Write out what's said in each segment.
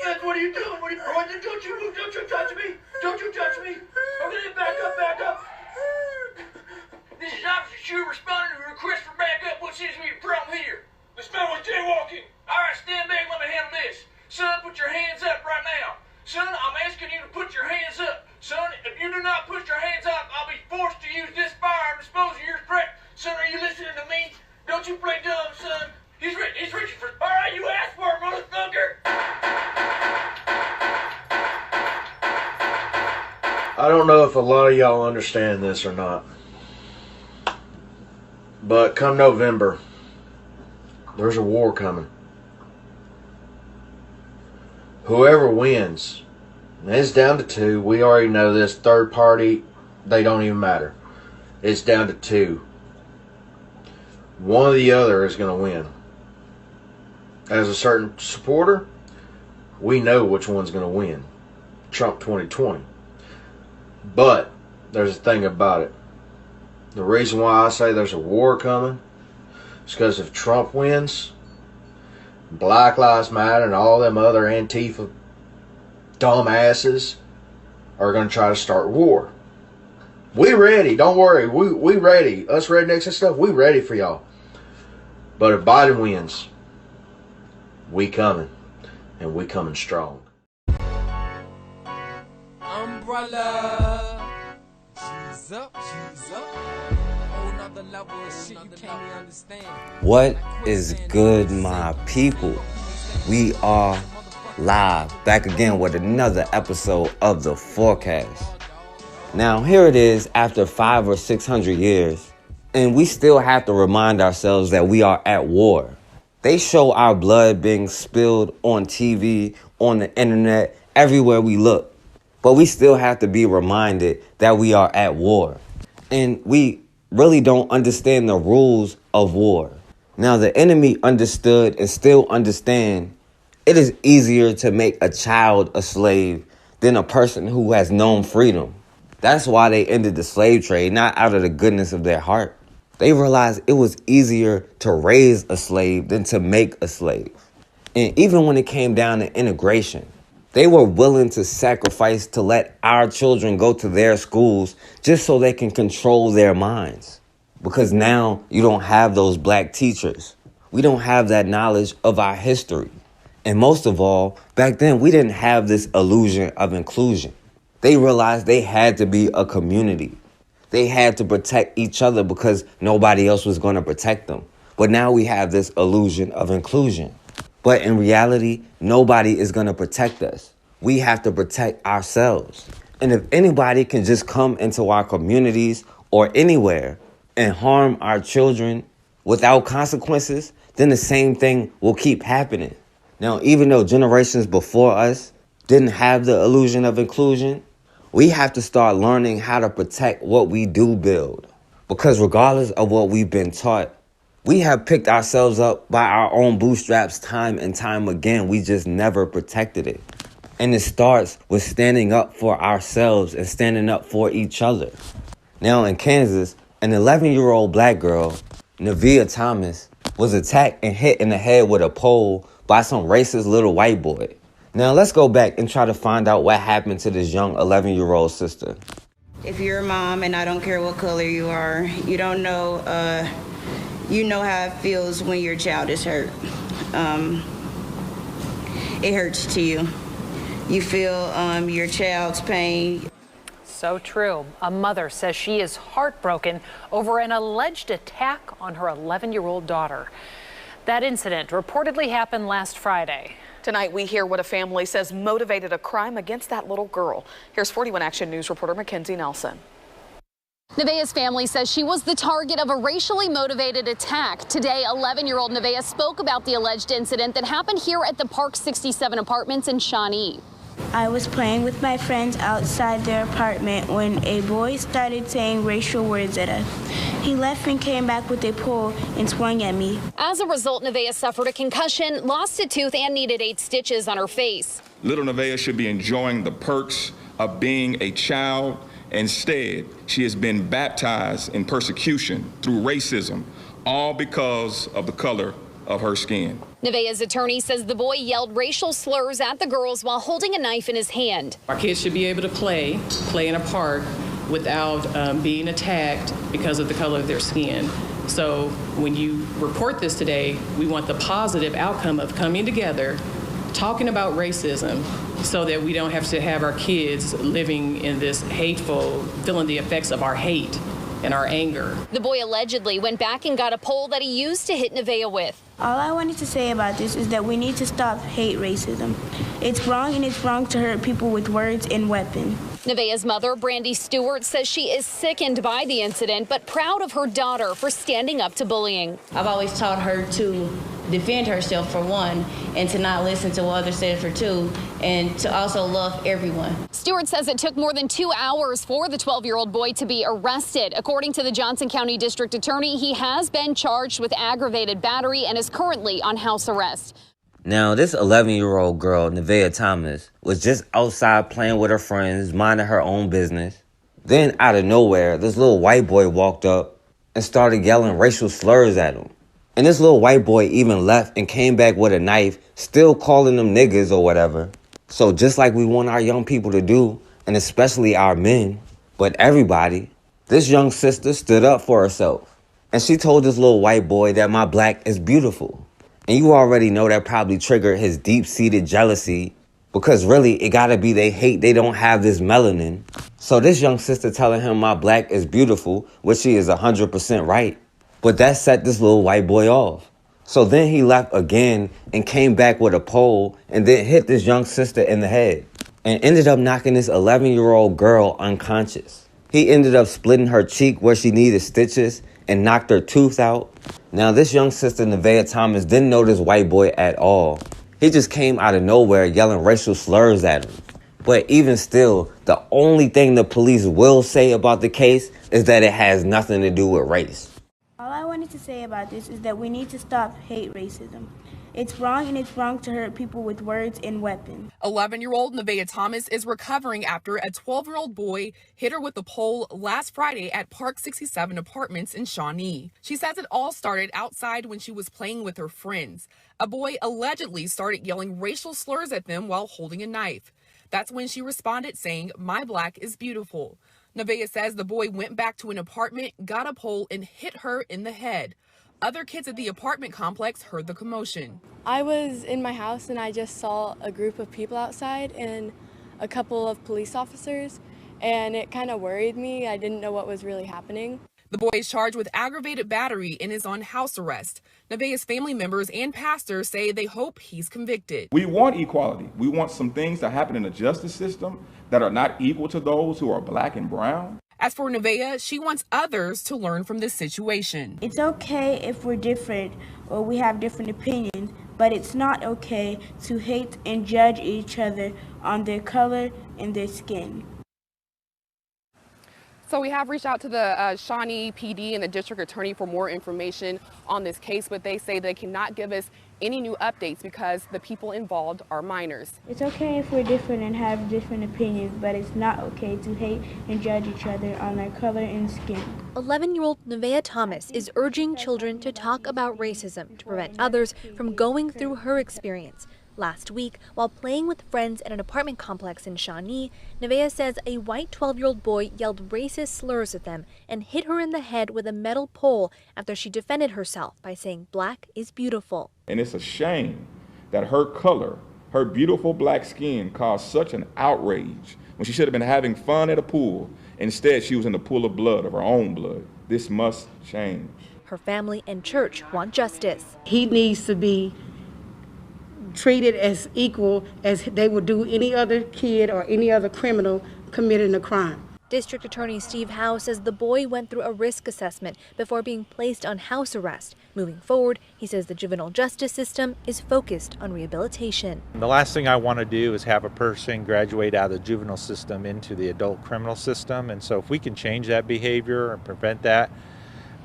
kids, what are you doing? What are you, don't you move, don't you touch me. Don't you touch me. Okay, back up, back up. This is Officer Shu responding to a request for backup. What seems to be the problem here? This man was jaywalking. All right, stand back, let me handle this. Son, put your hands up right now. Son, I'm asking you to put your hands up. Son, if you do not put your hands up, I'll be forced to use this fire and dispose of your threat. Son, are you listening to me? Don't you play dumb, son. He's reaching for... All right, you asked for it, motherfucker. I don't know if a lot of y'all understand this or not, but come November, there's a war coming. Whoever wins, and it's down to two. We already know this. Third party, they don't even matter. It's down to two. One or the other is going to win. As a certain supporter, we know which one's going to win. Trump 2020. But there's a thing about it. The reason why I say there's a war coming is because if Trump wins, Black Lives Matter and all them other Antifa dumbasses are going to try to start war. We ready. Don't worry. We ready. Us rednecks and stuff, we ready for y'all. But if Biden wins, we coming. And we coming strong. Umbrella. She's up. Whole nother level of shit you can't even understand. What is good, my people? We are live, back again with another episode of The Forecast. Now, here it is after 500 or 600 years, and we still have to remind ourselves that we are at war. They show our blood being spilled on TV, on the internet, everywhere we look. But we still have to be reminded that we are at war. And we really don't understand the rules of war. Now, the enemy understood and still understand it is easier to make a child a slave than a person who has known freedom. That's why they ended the slave trade, not out of the goodness of their heart. They realized it was easier to raise a slave than to make a slave. And even when it came down to integration, they were willing to sacrifice to let our children go to their schools just so they can control their minds. Because now you don't have those black teachers. We don't have that knowledge of our history. And most of all, back then, we didn't have this illusion of inclusion. They realized they had to be a community. They had to protect each other because nobody else was going to protect them. But now we have this illusion of inclusion. But in reality, nobody is going to protect us. We have to protect ourselves. And if anybody can just come into our communities or anywhere and harm our children without consequences, then the same thing will keep happening. Now, even though generations before us didn't have the illusion of inclusion, we have to start learning how to protect what we do build. Because regardless of what we've been taught, we have picked ourselves up by our own bootstraps time and time again. We just never protected it. And it starts with standing up for ourselves and standing up for each other. Now in Kansas, an 11-year-old black girl, Nevaeh Thomas, was attacked and hit in the head with a pole by some racist little white boy. Now let's go back and try to find out what happened to this young 11-year-old sister. If you're a mom, and I don't care what color you are, you don't know, you know how it feels when your child is hurt. It hurts to you. You feel your child's pain. So true. A mother says she is heartbroken over an alleged attack on her 11-year-old daughter. That incident reportedly happened last Friday. Tonight, we hear what a family says motivated a crime against that little girl. Here's 41 Action News reporter Mackenzie Nelson. Nevaeh's family says she was the target of a racially motivated attack. Today, 11-year-old Nevaeh spoke about the alleged incident that happened here at the Park 67 apartments in Shawnee. I was playing with my friends outside their apartment when a boy started saying racial words at us. He left and came back with a pole and swung at me. As a result, Nevaeh suffered a concussion, lost a tooth, and needed 8 stitches on her face. Little Nevaeh should be enjoying the perks of being a child. Instead, she has been baptized in persecution through racism, all because of the color of her skin. Nevaeh's attorney says the boy yelled racial slurs at the girls while holding a knife in his hand. Our kids should be able to play in a park without being attacked because of the color of their skin. So when you report this today, we want the positive outcome of coming together, talking about racism, so that we don't have to have our kids living in this hateful, feeling the effects of our hate and our anger. The boy allegedly went back and got a pole that he used to hit Nevaeh with. All I wanted to say about this is that we need to stop hate racism. It's wrong, and it's wrong to hurt people with words and weapons. Nevaeh's mother, Brandy Stewart, says she is sickened by the incident, but proud of her daughter for standing up to bullying. I've always taught her to defend herself, for one, and to not listen to what others said, for two, and to also love everyone. Stewart says it took more than 2 hours for the 12-year-old boy to be arrested. According to the Johnson County District Attorney, he has been charged with aggravated battery and is currently on house arrest. Now, this 11-year-old girl, Nevaeh Thomas, was just outside playing with her friends, minding her own business. Then, out of nowhere, this little white boy walked up and started yelling racial slurs at him. And this little white boy even left and came back with a knife, still calling them niggas or whatever. So just like we want our young people to do, and especially our men, but everybody, this young sister stood up for herself. And she told this little white boy that my black is beautiful. And you already know that probably triggered his deep-seated jealousy, because really, it gotta be they hate they don't have this melanin. So this young sister telling him my black is beautiful, which she is 100% right. But that set this little white boy off. So then he left again and came back with a pole and then hit this young sister in the head and ended up knocking this 11-year-old girl unconscious. He ended up splitting her cheek where she needed stitches and knocked her tooth out. Now, this young sister, Nevaeh Thomas, didn't know this white boy at all. He just came out of nowhere yelling racial slurs at him. But even still, the only thing the police will say about the case is that it has nothing to do with race. All I wanted to say about this is that we need to stop hate racism. It's wrong, and it's wrong to hurt people with words and weapons. 11-year-old Nevaeh Thomas is recovering after a 12-year-old boy hit her with a pole last Friday at Park 67 Apartments in Shawnee. She says it all started outside when she was playing with her friends. A boy allegedly started yelling racial slurs at them while holding a knife. That's when she responded saying, "My black is beautiful." Nevaeh says the boy went back to an apartment, got a pole, and hit her in the head. Other kids at the apartment complex heard the commotion. I was in my house and I just saw a group of people outside and a couple of police officers, and it kind of worried me. I didn't know what was really happening. The boy is charged with aggravated battery and is on house arrest. Nevaeh's family members and pastors say they hope he's convicted. We want equality. We want some things to happen in the justice system that are not equal to those who are black and brown. As for Nevaeh, she wants others to learn from this situation. It's okay if we're different or we have different opinions, but it's not okay to hate and judge each other on their color and their skin. So we have reached out to the Shawnee PD and the district attorney for more information on this case, but they say they cannot give us any new updates because the people involved are minors. It's okay if we're different and have different opinions, but it's not okay to hate and judge each other on their color and skin. 11-year-old Nevaeh Thomas is urging children to talk about racism to prevent others from going through her experience. Last week, while playing with friends at an apartment complex in Shawnee, Nevaeh says a white 12-year-old boy yelled racist slurs at them and hit her in the head with a metal pole after she defended herself by saying black is beautiful. And it's a shame that her color, her beautiful black skin, caused such an outrage when she should have been having fun at a pool. Instead, she was in the pool of blood, of her own blood. This must change. Her family and church want justice. He needs to be treated as equal as they would do any other kid or any other criminal committing a crime. District Attorney Steve Howe says the boy went through a risk assessment before being placed on house arrest. Moving forward, he says the juvenile justice system is focused on rehabilitation. The last thing I want to do is have a person graduate out of the juvenile system into the adult criminal system. And so if we can change that behavior and prevent that,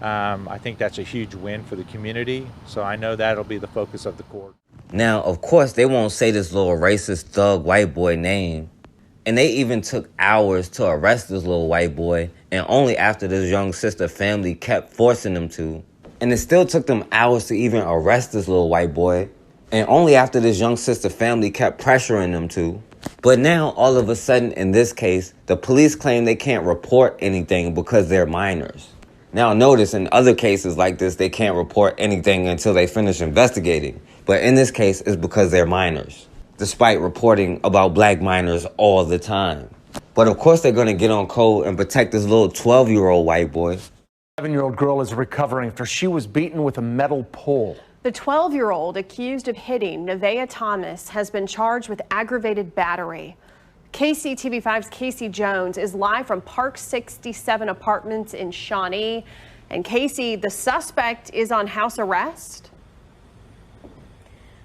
I think that's a huge win for the community. So I know that'll be the focus of the court. Now, of course, they won't say this little racist thug white boy name. And they even took hours to arrest this little white boy, and only after this young sister family kept forcing them to. And it still took them hours to even arrest this little white boy. And only after this young sister family kept pressuring them to. But now, all of a sudden, in this case, the police claim they can't report anything because they're minors. Now, notice in other cases like this, they can't report anything until they finish investigating. But in this case, it's because they're minors, despite reporting about black minors all the time. But of course, they're going to get on code and protect this little 12-year-old white boy. 11-year-old girl is recovering after she was beaten with a metal pole. The 12-year-old accused of hitting Nevaeh Thomas has been charged with aggravated battery. KCTV5's Casey Jones is live from Park 67 Apartments in Shawnee. And Casey, the suspect is on house arrest?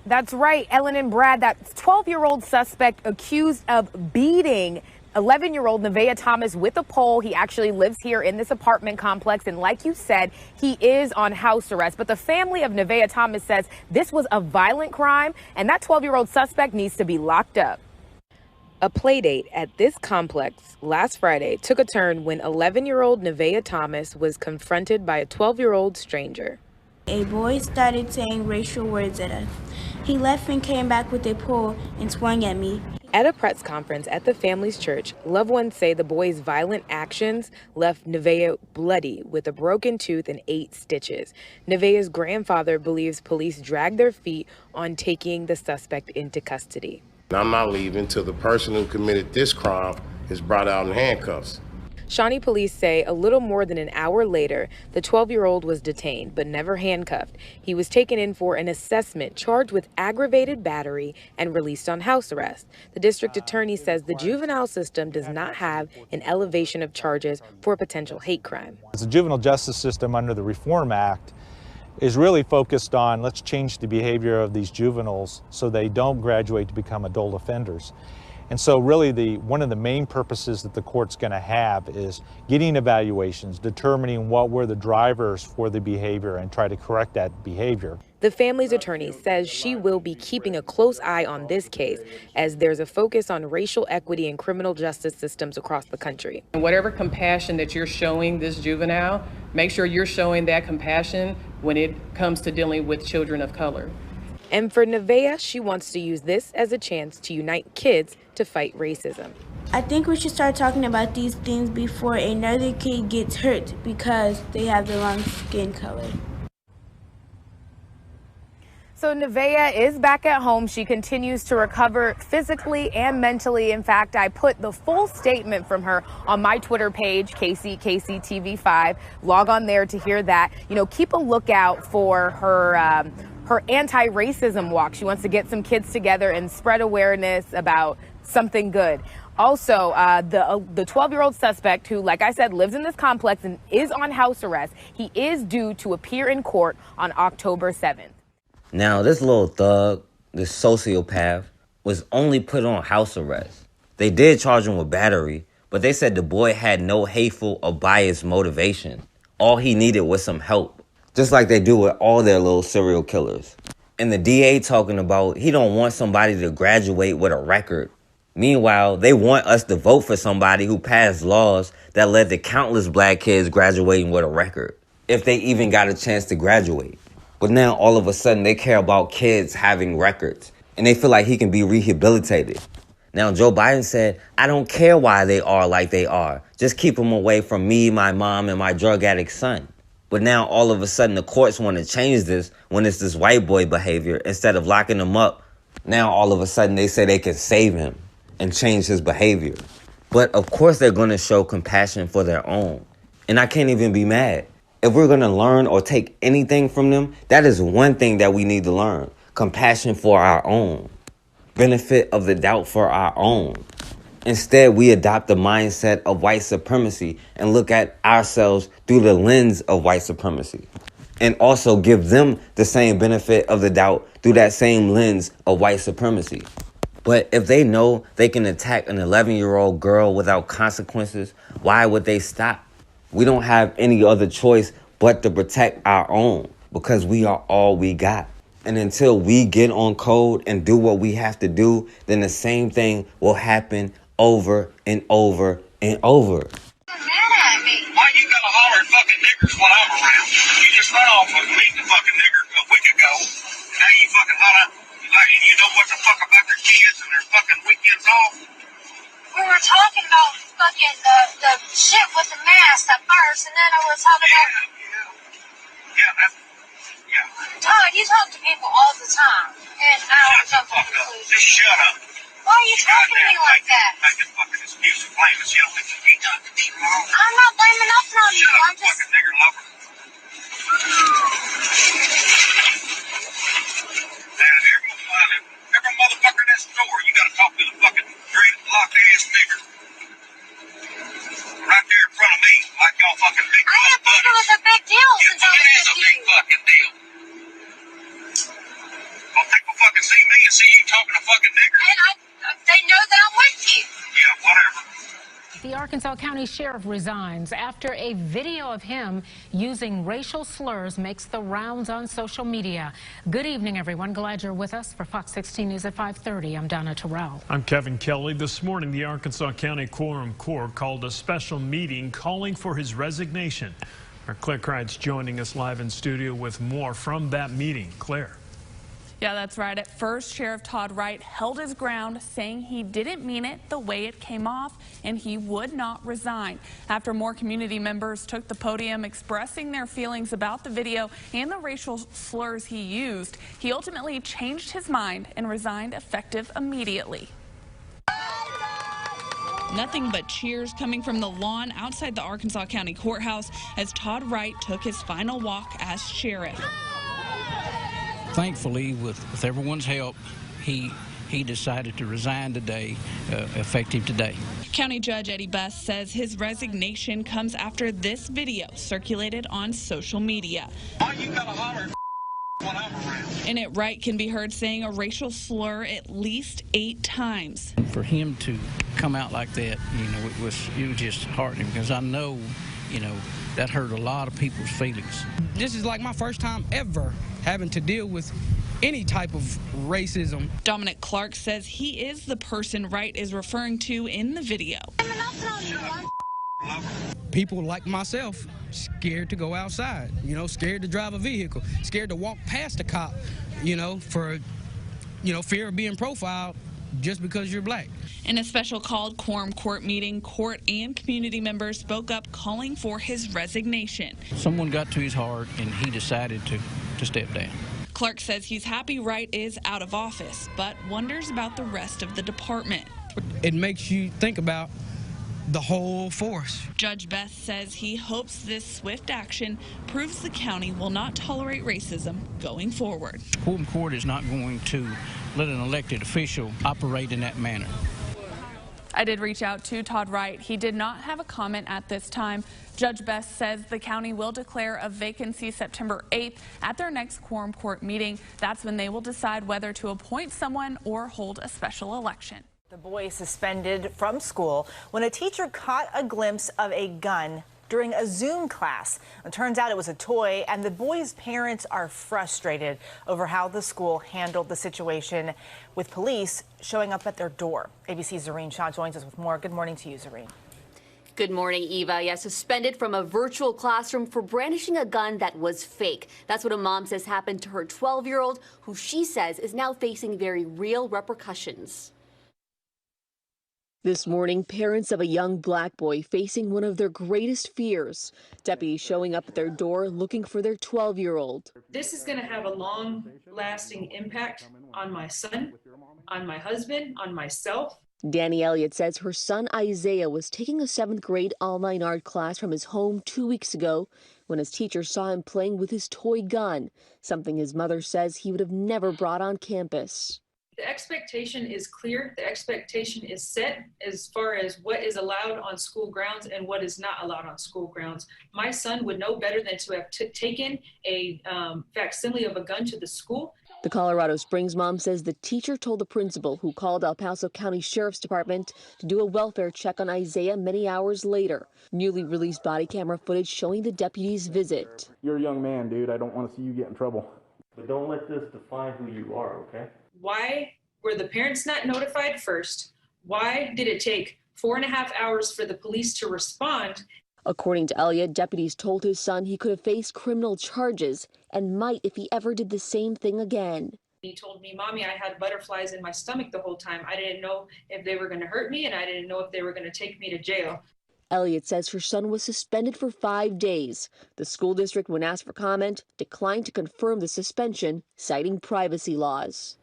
That's right, Ellen and Brad. That 12-year-old suspect accused of beating 11-year-old Nevaeh Thomas with a pole. He actually lives here in this apartment complex. And like you said, he is on house arrest. But the family of Nevaeh Thomas says this was a violent crime and that 12-year-old suspect needs to be locked up. A playdate at this complex last Friday took a turn when 11-year-old Nevaeh Thomas was confronted by a 12-year-old stranger. A boy started saying racial words at us. He left and came back with a pole and swung at me. At a press conference at the family's church, loved ones say the boy's violent actions left Nevaeh bloody with a broken tooth and 8 stitches. Nevaeh's grandfather believes police dragged their feet on taking the suspect into custody. I'm not leaving till the person who committed this crime is brought out in handcuffs. Shawnee police say a little more than an hour later, the 12-year-old was detained but never handcuffed. He was taken in for an assessment, charged with aggravated battery, and released on house arrest. The district attorney says the juvenile system does not have an elevation of charges for a potential hate crime. The juvenile justice system under the Reform Act is really focused on let's change the behavior of these juveniles so they don't graduate to become adult offenders. And so really one of the main purposes that the court's going to have is getting evaluations, determining what were the drivers for the behavior and try to correct that behavior. The family's attorney says she will be keeping a close eye on this case as there's a focus on racial equity in criminal justice systems across the country. And whatever compassion that you're showing this juvenile, make sure you're showing that compassion when it comes to dealing with children of color. And for Nevaeh, she wants to use this as a chance to unite kids to fight racism. I think we should start talking about these things before another kid gets hurt because they have the wrong skin color. So Nevaeh is back at home. She continues to recover physically and mentally. In fact, I put the full statement from her on my Twitter page, KCTV5. Log on there to hear that. You know, keep a lookout for her anti-racism walk. She wants to get some kids together and spread awareness about something good. Also, the 12-year-old suspect who, like I said, lives in this complex and is on house arrest, he is due to appear in court on October 7th. Now, this little thug, this sociopath, was only put on house arrest. They did charge him with battery, but they said the boy had no hateful or biased motivation. All he needed was some help, just like they do with all their little serial killers. And the DA talking about he don't want somebody to graduate with a record. Meanwhile, they want us to vote for somebody who passed laws that led to countless black kids graduating with a record, if they even got a chance to graduate. But now, all of a sudden, they care about kids having records, and they feel like he can be rehabilitated. Now, Joe Biden said, I don't care why they are like they are. Just keep them away from me, my mom, and my drug addict son. But now, all of a sudden, the courts want to change this when it's this white boy behavior. Instead of locking him up, now, all of a sudden, they say they can save him and change his behavior. But, of course, they're going to show compassion for their own. And I can't even be mad. If we're going to learn or take anything from them, that is one thing that we need to learn. Compassion for our own. Benefit of the doubt for our own. Instead, we adopt the mindset of white supremacy and look at ourselves through the lens of white supremacy. And also give them the same benefit of the doubt through that same lens of white supremacy. But if they know they can attack an 11-year-old girl without consequences, why would they stop? We don't have any other choice but to protect our own because we are all we got. And until we get on code and do what we have to do, then the same thing will happen over and over and over. Why you gonna holler at fucking nigger niggers when I'm around. You just run off with meeting the fucking nigger a week ago. Now you fucking holler like you know what the fuck about their kids and their fucking weekends off. We were talking about fucking the shit with the mask at first, and then I was talking about. Todd, you talk to people all the time, and I don't jump to conclusions. Just shut up. Why are you talking to me like that? Making fucking excuses, blaming shit on me. You ain't talking to me wrong. I'm not blaming nothing on you. I'm just. Fucking nigger lover. And every motherfucker in that store, you gotta talk to the fucking great block ass nigger. Right there in front of me, like y'all fucking big. I didn't think it was a big deal since I was It is a big fucking deal. Well, people fucking see me and see you talking to fucking niggers. And they know that I'm with you. Yeah, whatever. The Arkansas County Sheriff resigns after a video of him using racial slurs makes the rounds on social media. Good evening, everyone. Glad you're with us for Fox 16 News at 5:30. I'm Donna Terrell. I'm Kevin Kelly. This morning, the Arkansas County Quorum Court called a special meeting calling for his resignation. Our Claire Kreitz joining us live in studio with more from that meeting. Claire. Yeah, that's right. At first, Sheriff Todd Wright held his ground, saying he didn't mean it the way it came off and he would not resign. After more community members took the podium expressing their feelings about the video and the racial slurs he used, he ultimately changed his mind and resigned effective immediately. Nothing but cheers coming from the lawn outside the Arkansas County Courthouse as Todd Wright took his final walk as sheriff. Thankfully, with everyone's help, he decided to resign today, effective today. County Judge Eddie Best says his resignation comes after this video circulated on social media. Why you gotta holler when I'm around? In it, Wright can be heard saying a racial slur at least 8 times. For him to come out like that, it was just heartening because I know, that hurt a lot of people's feelings. This is like my first time ever having to deal with any type of racism. Dominic Clark says he is the person Wright is referring to in the video. People like myself, scared to go outside, scared to drive a vehicle, scared to walk past a cop, for, fear of being profiled just because you're black. In a special called quorum court meeting, court and community members spoke up calling for his resignation. Someone got to his heart and he decided to step down. Clark says he's happy Wright is out of office, but wonders about the rest of the department. It makes you think about the whole force. Judge Best says he hopes this swift action proves the county will not tolerate racism going forward. Quorum Court is not going to let an elected official operate in that manner. I did reach out to Todd Wright. He did not have a comment at this time. Judge Best says the county will declare a vacancy September 8th at their next quorum court meeting. That's when they will decide whether to appoint someone or hold a special election. The boy is suspended from school when a teacher caught a glimpse of a gun during a Zoom class. It turns out it was a toy, and the boy's parents are frustrated over how the school handled the situation, with police showing up at their door. ABC's Zareen Shaw joins us with more. Good morning to you, Zareen. Good morning, Eva. Yeah, suspended from a virtual classroom for brandishing a gun that was fake. That's what a mom says happened to her 12-year-old, who she says is now facing very real repercussions. This morning, parents of a young black boy facing one of their greatest fears. Deputies showing up at their door looking for their 12-year-old. This is going to have a long-lasting impact on my son, on my husband, on myself. Danny Elliott says her son Isaiah was taking a 7th grade online art class from his home 2 weeks ago when his teacher saw him playing with his toy gun, something his mother says he would have never brought on campus. The expectation is clear. The expectation is set as far as what is allowed on school grounds and what is not allowed on school grounds. My son would know better than to have taken a facsimile of a gun to the school. The Colorado Springs mom says the teacher told the principal, who called El Paso County Sheriff's Department to do a welfare check on Isaiah many hours later. Newly released body camera footage showing the deputy's visit. You're a young man, dude. I don't want to see you get in trouble. But don't let this define who you are, okay? Why were the parents not notified first? Why did it take 4.5 hours for the police to respond? According to Elliott, deputies told his son he could have faced criminal charges and might if he ever did the same thing again. He told me, Mommy, I had butterflies in my stomach the whole time. I didn't know if they were going to hurt me, and I didn't know if they were going to take me to jail. Elliott says her son was suspended for 5 days. The school district, when asked for comment, declined to confirm the suspension, citing privacy laws.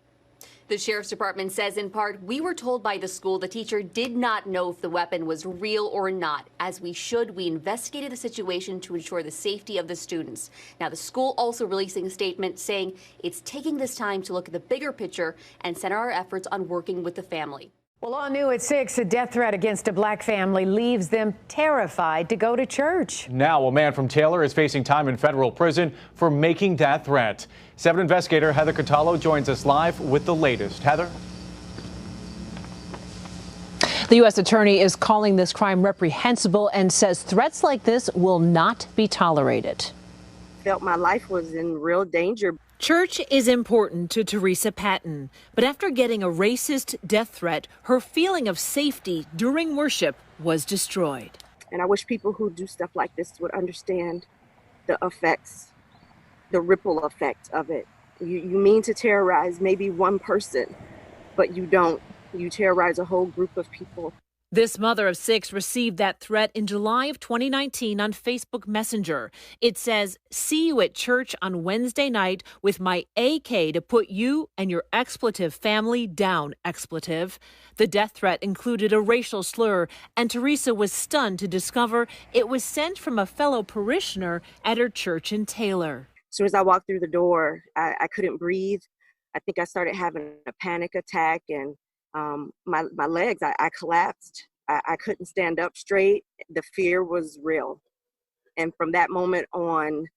The sheriff's department says in part, we were told by the school the teacher did not know if the weapon was real or not. As we should, we investigated the situation to ensure the safety of the students. Now, the school also releasing a statement saying it's taking this time to look at the bigger picture and center our efforts on working with the family. Well, all new at 6, a death threat against a black family leaves them terrified to go to church. Now, a man from Taylor is facing time in federal prison for making that threat. 7 investigator Heather Catallo joins us live with the latest. Heather? The U.S. attorney is calling this crime reprehensible and says threats like this will not be tolerated. Felt my life was in real danger. Church is important to Teresa Patton, but after getting a racist death threat, her feeling of safety during worship was destroyed. And I wish people who do stuff like this would understand the effects, the ripple effect of it. You mean to terrorize maybe one person, but you don't. You terrorize a whole group of people. This mother of 6 received that threat in July of 2019 on Facebook Messenger. It says, "See you at church on Wednesday night with my AK to put you and your expletive family down, expletive." The death threat included a racial slur, and Teresa was stunned to discover it was sent from a fellow parishioner at her church in Taylor. As soon as I walked through the door, I couldn't breathe. I think I started having a panic attack, and my legs, I collapsed. I couldn't stand up straight. The fear was real. And from that moment on,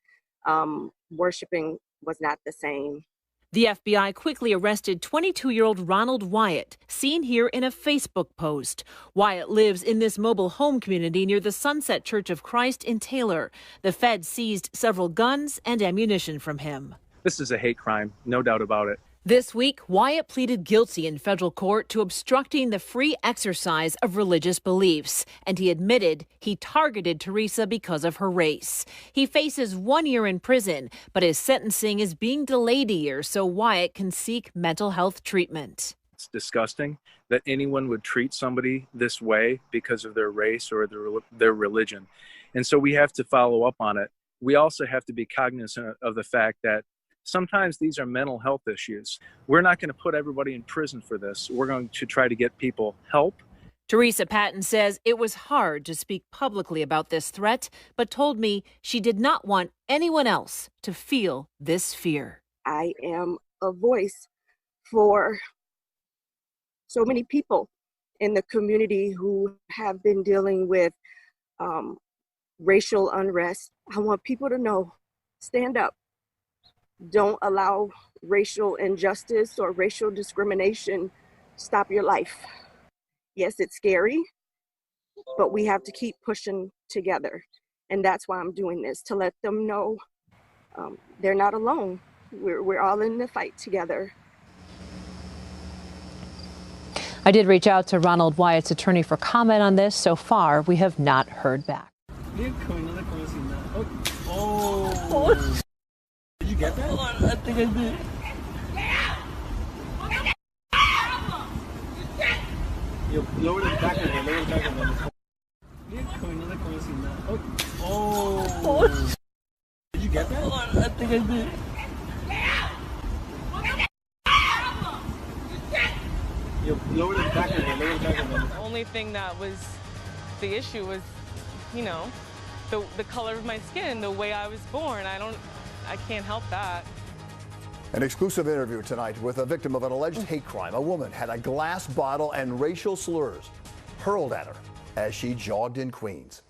worshiping was not the same. The FBI quickly arrested 22-year-old Ronald Wyatt, seen here in a Facebook post. Wyatt lives in this mobile home community near the Sunset Church of Christ in Taylor. The Fed seized several guns and ammunition from him. This is a hate crime, no doubt about it. This week, Wyatt pleaded guilty in federal court to obstructing the free exercise of religious beliefs, and he admitted he targeted Teresa because of her race. He faces 1 year in prison, but his sentencing is being delayed a year so Wyatt can seek mental health treatment. It's disgusting that anyone would treat somebody this way because of their race or their religion. And so we have to follow up on it. We also have to be cognizant of the fact that sometimes these are mental health issues. We're not going to put everybody in prison for this. We're going to try to get people help. Teresa Patton says it was hard to speak publicly about this threat, but told me she did not want anyone else to feel this fear. I am a voice for so many people in the community who have been dealing with racial unrest. I want people to know, stand up. Don't allow racial injustice or racial discrimination stop your life. Yes, it's scary, but we have to keep pushing together. And that's why I'm doing this, to let them know they're not alone. We're all in the fight together. I did reach out to Ronald Wyatt's attorney for comment on this. So far, we have not heard back. Oh. Did you get that? I think I did. Yo, lower the back of it, lower the back of it. Oh. Did you get that? I think I did. Yo, lower the back of it, lower the back of it. The only thing that was the issue was, you know, the color of my skin, the way I was born. I can't help that. An exclusive interview tonight with a victim of an alleged hate crime. A woman had a glass bottle and racial slurs hurled at her as she jogged in Queens.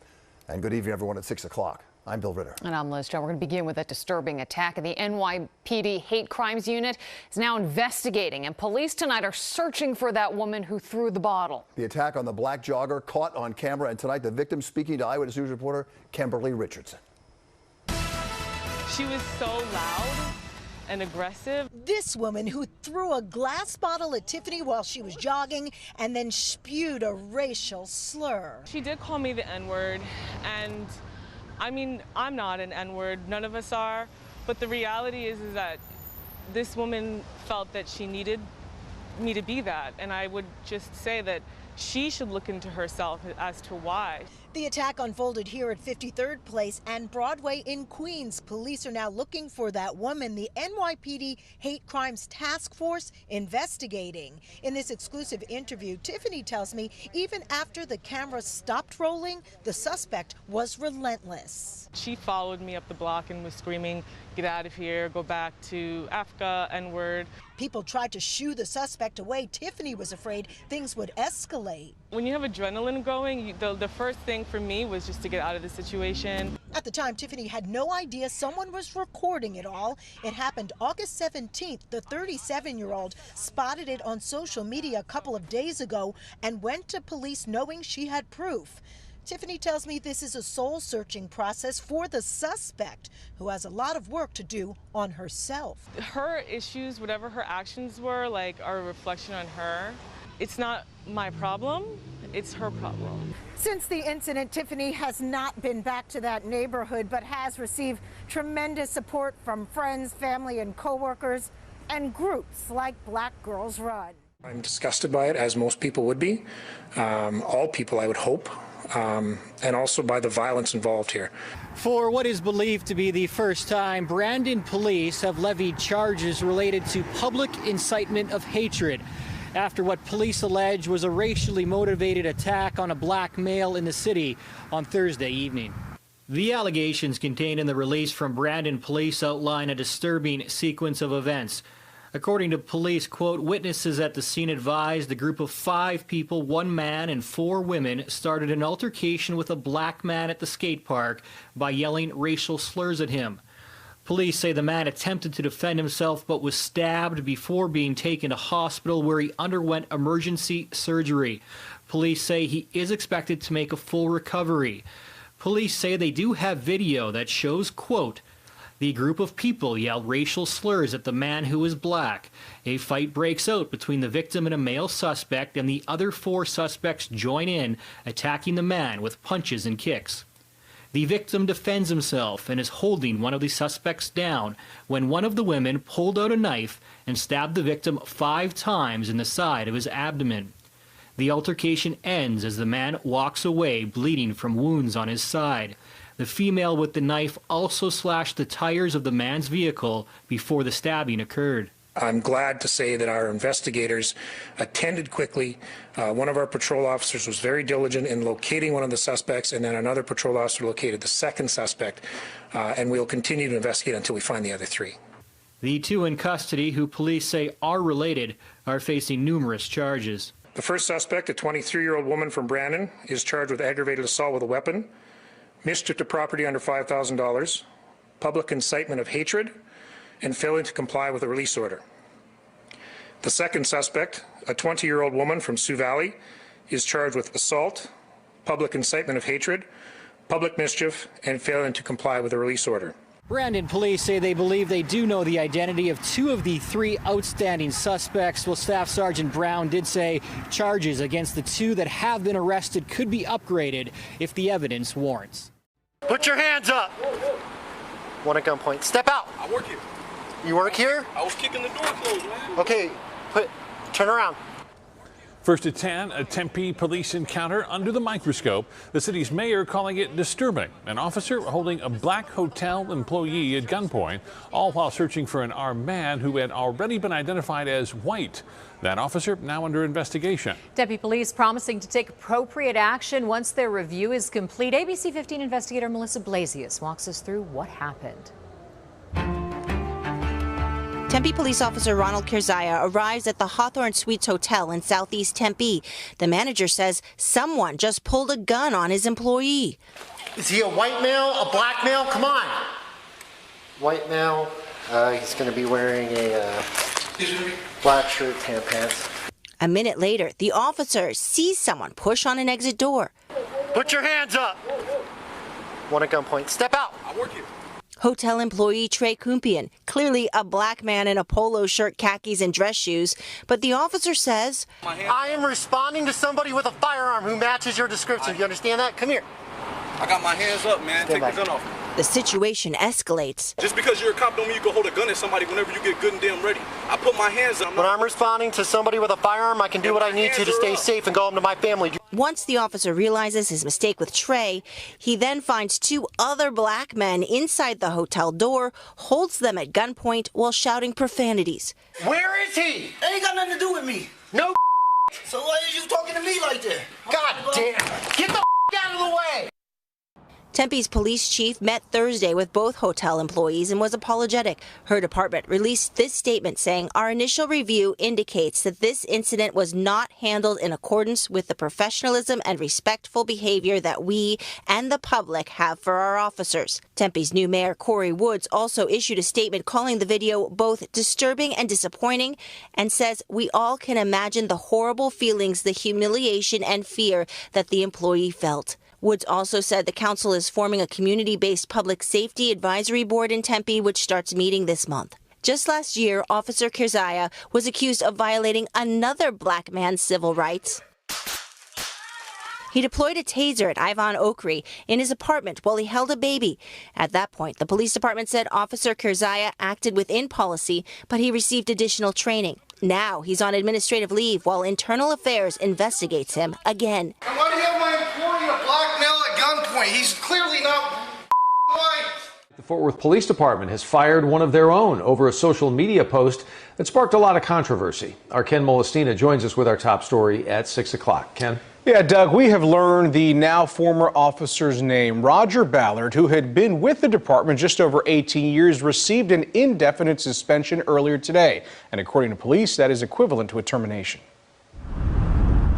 And good evening, everyone, at 6 o'clock. I'm Bill Ritter. And I'm Liz Joe. We're going to begin with a disturbing attack. The NYPD Hate Crimes Unit is now investigating, and police tonight are searching for that woman who threw the bottle. The attack on the black jogger caught on camera, and tonight the victim speaking to Eyewitness News reporter Kimberly Richardson. She was so loud and aggressive. This woman who threw a glass bottle at Tiffany while she was jogging and then spewed a racial slur. She did call me the N-word, and I mean, I'm not an N-word, none of us are, but the reality is that this woman felt that she needed me to be that, and I would just say that she should look into herself as to why. The attack unfolded here at 53rd Place and Broadway in Queens. Police are now looking for that woman. The NYPD Hate Crimes Task Force investigating. In this exclusive interview, Tiffany tells me even after the camera stopped rolling, the suspect was relentless. She followed me up the block and was screaming, "Get out of here, go back to Africa, N-word." People tried to shoo the suspect away. Tiffany was afraid things would escalate. When you have adrenaline going, the first thing for me was just to get out of the situation. At the time, Tiffany had no idea someone was recording it all. It happened August 17th. The 37-year-old spotted it on social media a couple of days ago and went to police knowing she had proof. Tiffany tells me this is a soul-searching process for the suspect, who has a lot of work to do on herself. Her issues, whatever her actions were, are a reflection on her. It's not my problem, it's her problem. Since the incident, Tiffany has not been back to that neighborhood, but has received tremendous support from friends, family, and coworkers, and groups like Black Girls Run. I'm disgusted by it, as most people would be. All people, I would hope. And also by the violence involved here. For what is believed to be the first time, Brandon police have levied charges related to public incitement of hatred after what police allege was a racially motivated attack on a black male in the city on Thursday evening. The allegations contained in the release from Brandon police outline a disturbing sequence of events. According to police, quote, witnesses at the scene advised the group of 5 people, 1 man and 4 women, started an altercation with a black man at the skate park by yelling racial slurs at him. Police say the man attempted to defend himself but was stabbed before being taken to hospital where he underwent emergency surgery. Police say he is expected to make a full recovery. Police say they do have video that shows, quote, the group of people yelled racial slurs at the man who is black. A fight breaks out between the victim and a male suspect, and the other 4 suspects join in, attacking the man with punches and kicks. The victim defends himself and is holding one of the suspects down when one of the women pulled out a knife and stabbed the victim 5 times in the side of his abdomen. The altercation ends as the man walks away, bleeding from wounds on his side. The female with the knife also slashed the tires of the man's vehicle before the stabbing occurred. I'm glad to say that our investigators attended quickly. One of our patrol officers was very diligent in locating one of the suspects, and then another patrol officer located the second suspect, and we'll continue to investigate until we find the other 3. The 2 in custody, who police say are related, are facing numerous charges. The first suspect, a 23-year-old woman from Brandon, is charged with aggravated assault with a weapon, mischief to property under $5,000, public incitement of hatred, and failing to comply with a release order. The second suspect, a 20-year-old woman from Sioux Valley, is charged with assault, public incitement of hatred, public mischief, and failing to comply with a release order. Brandon police say they believe they do know the identity of 2 of the 3 outstanding suspects. Well, Staff Sergeant Brown did say charges against the 2 that have been arrested could be upgraded if the evidence warrants. Put your hands up. One at gunpoint. Step out. I work here. You work here? I was kicking the door closed, man. Okay, turn around. First at 10, a Tempe police encounter under the microscope. The city's mayor calling it disturbing. An officer holding a black hotel employee at gunpoint, all while searching for an armed man who had already been identified as white. That officer now under investigation. Tempe police promising to take appropriate action once their review is complete. ABC 15 investigator Melissa Blasius walks us through what happened. Tempe police officer Ronald Kerzaya arrives at the Hawthorne Suites Hotel in southeast Tempe. The manager says someone just pulled a gun on his employee. Is he a white male, a black male? Come on. White male. He's going to be wearing a black shirt, tan pants. A minute later, the officer sees someone push on an exit door. Put your hands up. One at gunpoint. Step out. I work here. Hotel employee Trey Kumpian, clearly a black man in a polo shirt, khakis, and dress shoes, but the officer says, I am responding to somebody with a firearm who matches your description. You understand that? Come here. I got my hands up, man. Take the gun off. the situation escalates. Just because you're a cop don't mean you can hold a gun at somebody whenever you get good and damn ready. I put my hands up. When I'm responding to somebody with a firearm, I can do what I need to stay safe and go home to my family. Once the officer realizes his mistake with Trey, he then finds two other black men inside the hotel door, holds them at gunpoint while shouting profanities. Where is he? That ain't got nothing to do with me. No. So why are you talking to me like that? God damn. Get the out of the way. Tempe's police chief met Thursday with both hotel employees and was apologetic. Her department released this statement saying, "Our initial review indicates that this incident was not handled in accordance with the professionalism and respectful behavior that we and the public have for our officers." Tempe's new mayor, Corey Woods, also issued a statement calling the video both disturbing and disappointing and says, "We all can imagine the horrible feelings, the humiliation and fear that the employee felt." Woods also said the council is forming a community-based public safety advisory board in Tempe, which starts meeting this month. Just last year, Officer Keziah was accused of violating another black man's civil rights. He deployed a taser at Ivan Okri in his apartment while he held a baby. At that point, the police department said Officer Keziah acted within policy, but he received additional training. Now he's on administrative leave while Internal Affairs investigates him again. And why do you have my employee a black male at gunpoint? He's clearly not white. The Fort Worth Police Department has fired one of their own over a social media post that sparked a lot of controversy. Our Ken Molestina joins us with our top story at 6 o'clock. Ken? Yeah, Doug, we have learned the now former officer's name. Roger Ballard, who had been with the department just over 18 years, received an indefinite suspension earlier today. And according to police, that is equivalent to a termination.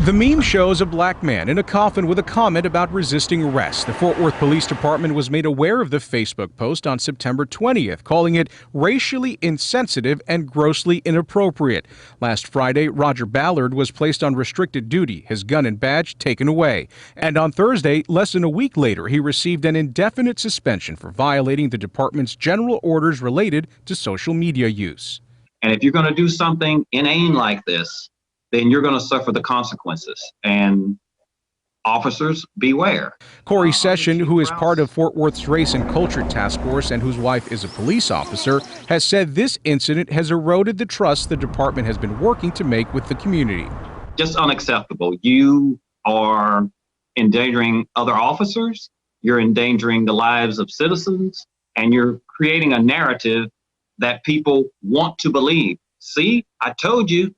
The meme shows a black man in a coffin with a comment about resisting arrest. The Fort Worth Police Department was made aware of the Facebook post on September 20th, calling it racially insensitive and grossly inappropriate. Last Friday, Roger Ballard was placed on restricted duty, his gun and badge taken away. And on Thursday, less than a week later, he received an indefinite suspension for violating the department's general orders related to social media use. And if you're going to do something inane like this, then you're going to suffer the consequences. And officers, beware. Corey Session, who is part of Fort Worth's Race and Culture Task Force and whose wife is a police officer, has said this incident has eroded the trust the department has been working to make with the community. Just unacceptable. You are endangering other officers, you're endangering the lives of citizens, and you're creating a narrative that people want to believe. See, I told you.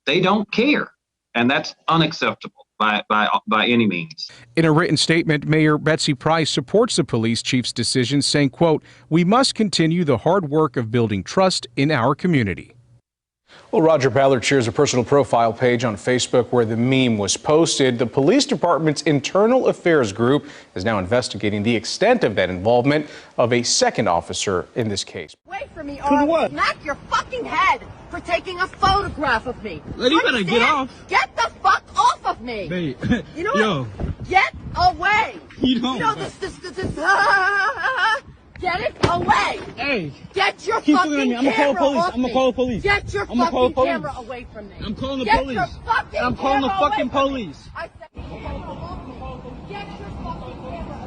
They don't care, and that's unacceptable by any means. In a written statement, Mayor Betsy Price supports the police chief's decision, saying, quote, "We must continue the hard work of building trust in our community." Well, Roger Ballard shares a personal profile page on Facebook where the meme was posted. The police department's internal affairs group is now investigating the extent of that involvement of a second officer in this case. Away from me, or I will smack your fucking head for taking a photograph of me. You better get off. Get the fuck off of me. Babe. You know Yo. what? Get away. You don't. You know this. Get it away. Hey. Get your Keep fucking looking at me. camera I'm off gonna call the police. Get your I'm gonna call fucking the police. camera away from me. I'm calling the Get police. Your fucking I'm calling the camera fucking away from me. police. I said, get your fucking camera away. Get your fucking camera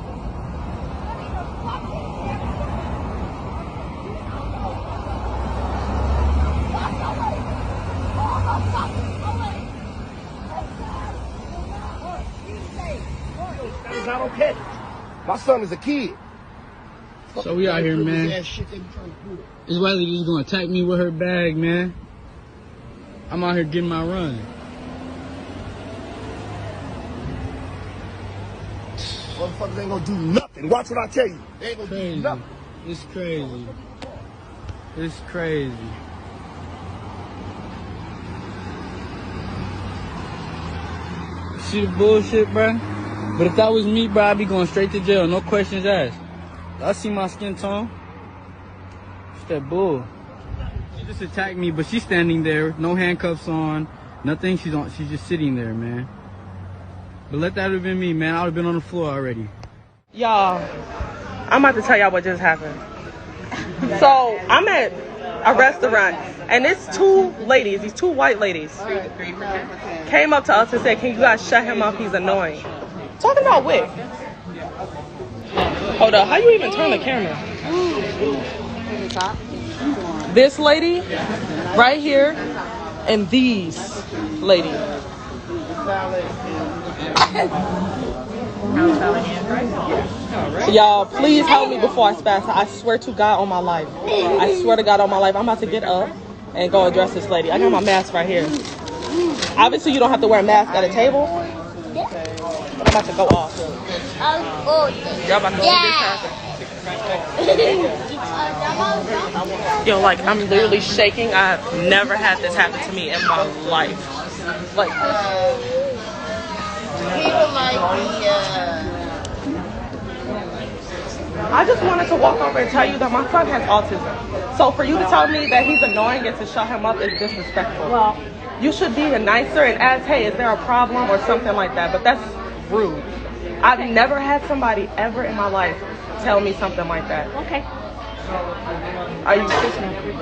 I don't care. My son is a kid. So we out here, man. This lady just gonna attack me with her bag, man. I'm out here getting my run. Motherfuckers ain't gonna do nothing. Watch what I tell you. They ain't gonna do nothing. It's crazy. It's crazy. See the bullshit, bruh? But if that was me, bro, I'd be going straight to jail. No questions asked. I see my skin tone. It's that bull. She just attacked me, but she's standing there, no handcuffs on, nothing. She's just sitting there, man. But let that have been me, man. I would have been on the floor already. Y'all, I'm about to tell y'all what just happened. So I'm at a restaurant, and it's two ladies, these two white ladies, came up to us and said, "Can you guys shut him up? He's annoying." Talking about Wick. Hold up, how you even turn the camera? This lady right here and these ladies. Y'all, please help me before I spaz. I swear to God on my life. I swear to God on my life. I'm about to get up and go address this lady. I got my mask right here. Obviously, you don't have to wear a mask at a table. But I'm about to go off. Y'all about to see this happen. Yo, like, I'm literally shaking. I have never had this happen to me in my life. Like, I just wanted to walk over and tell you that my son has autism. So for you to tell me that he's annoying and to shut him up is disrespectful. Well, you should be nicer and ask, hey, is there a problem or something like that? But that's rude. I've never had somebody ever in my life tell me something like that. Okay. Are you excused?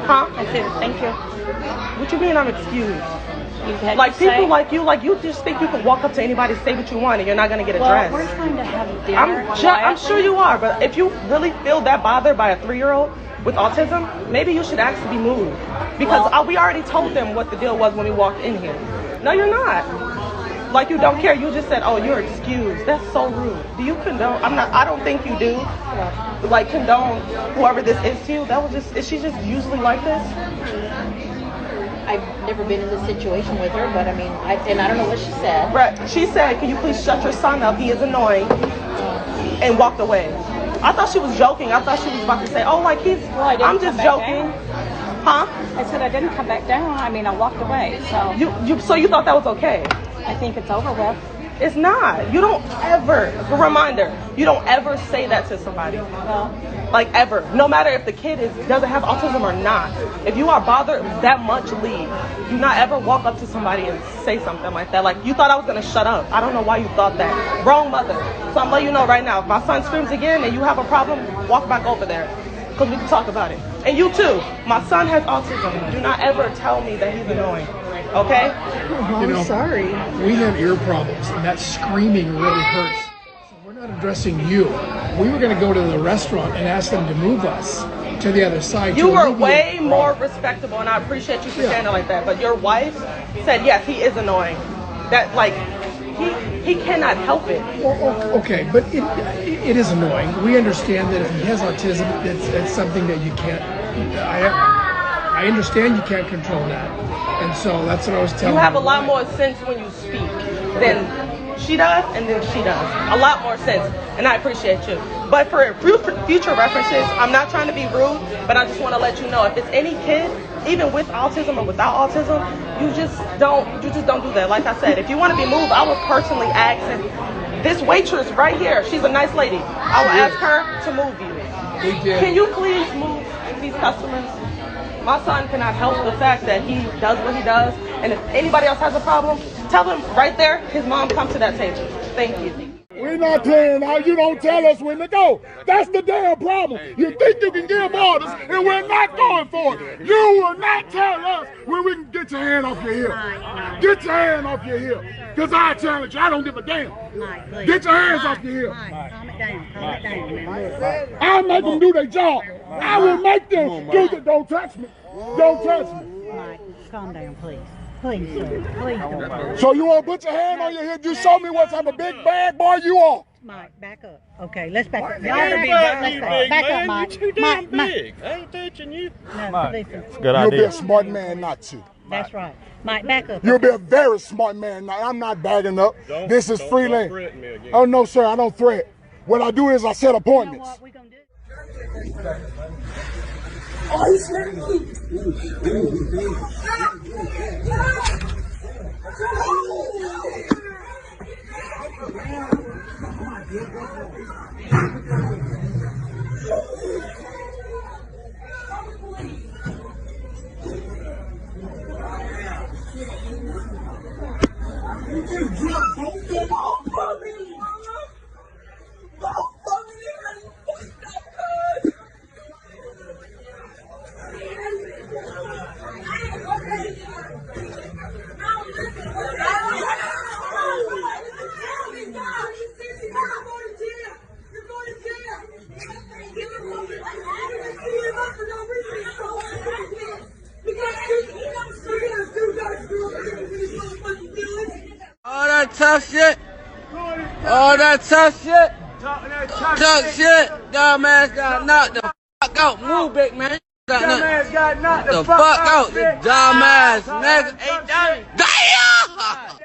Huh? I said thank you. What you mean I'm excused? Like people like you just think you can walk up to anybody, say what you want, and you're not gonna get addressed. Well, we're trying to have dinner. I'm sure you are, but if you really feel that bothered by a 3-year-old with autism, maybe you should ask to be moved, because we already told them what the deal was when we walked in here. No, you're not. Like you don't care. You just said, "Oh, you're excused." That's so rude. Do you condone? I don't think you do. Like condone whoever this is to you. That was just. Is she just usually like this? I've never been in this situation with her, but I mean, I don't know what she said. Right. She said, "Can you please shut your son up? He is annoying," and walked away. I thought she was joking. I thought she was about to say, "Oh, like he's." Well, I'm just joking. Huh? I said I didn't come back down. I mean, I walked away. So So you thought that was okay? I think it's over with. It's not. You don't ever. A reminder. You don't ever say that to somebody. Well, like ever. No matter if the kid doesn't have autism or not. If you are bothered that much, leave. Do not ever walk up to somebody and say something like that. Like you thought I was gonna shut up. I don't know why you thought that. Wrong mother. So I'm letting you know right now. If my son screams again and you have a problem, walk back over there. Because we can talk about it. And you too. My son has autism. Do not ever tell me that he's annoying. Okay? I'm sorry. We have ear problems, and that screaming really hurts. So we're not addressing you. We were going to go to the restaurant and ask them to move us to the other side. You were way more respectable, and I appreciate you for standing like that. But your wife said, yes, he is annoying. That, like, he cannot help it. Okay, but it is annoying. We understand that if he has autism, it's something that you can't. I understand you can't control that, and so that's what I was telling you. You have a lot more sense when you speak than she does, and then she does. A lot more sense, and I appreciate you. But for future references, I'm not trying to be rude, but I just want to let you know if it's any kid, even with autism or without autism, you just don't do that. Like I said, if you want to be moved, I would personally ask this waitress right here. She's a nice lady. I will ask her to move you. Can you please move these customers? My son cannot help the fact that he does what he does, and if anybody else has a problem, tell him right there, his mom come to that table. Thank you. We're not playing out. You don't tell us when to go. That's the damn problem. You think you can give orders, and we're not going for it. You will not tell us when we can get your hand off your hip. Get your hand off your hip, because I challenge you. I don't give a damn. Get your hands off your hip. calm it down. I'll make them do their job. I will make them do it. Don't touch me. Don't touch me. Mike, calm down, please. Please, sir. Please don't. So you want to put your hand on your hip? You show me what type of big bad boy you are. Mike, back up. Okay, let's back up. You ain't big, Back man. up, Mike. You too damn big. I ain't touching you. No, listen. Good idea. You'll be a smart man not to. That's right. Mike, back up. You'll be a very smart man not. I'm not bagging up. This is freelance. Oh, no, sir, I don't threat. What I do is I set appointments. You know what we're going to do? Oh, he's snapping. tough shit. All that tough shit. Tough shit. Dumbass got knocked the fuck out. Move, big man. Dumbass got knocked the fuck out. You dumbass nigga. Damn!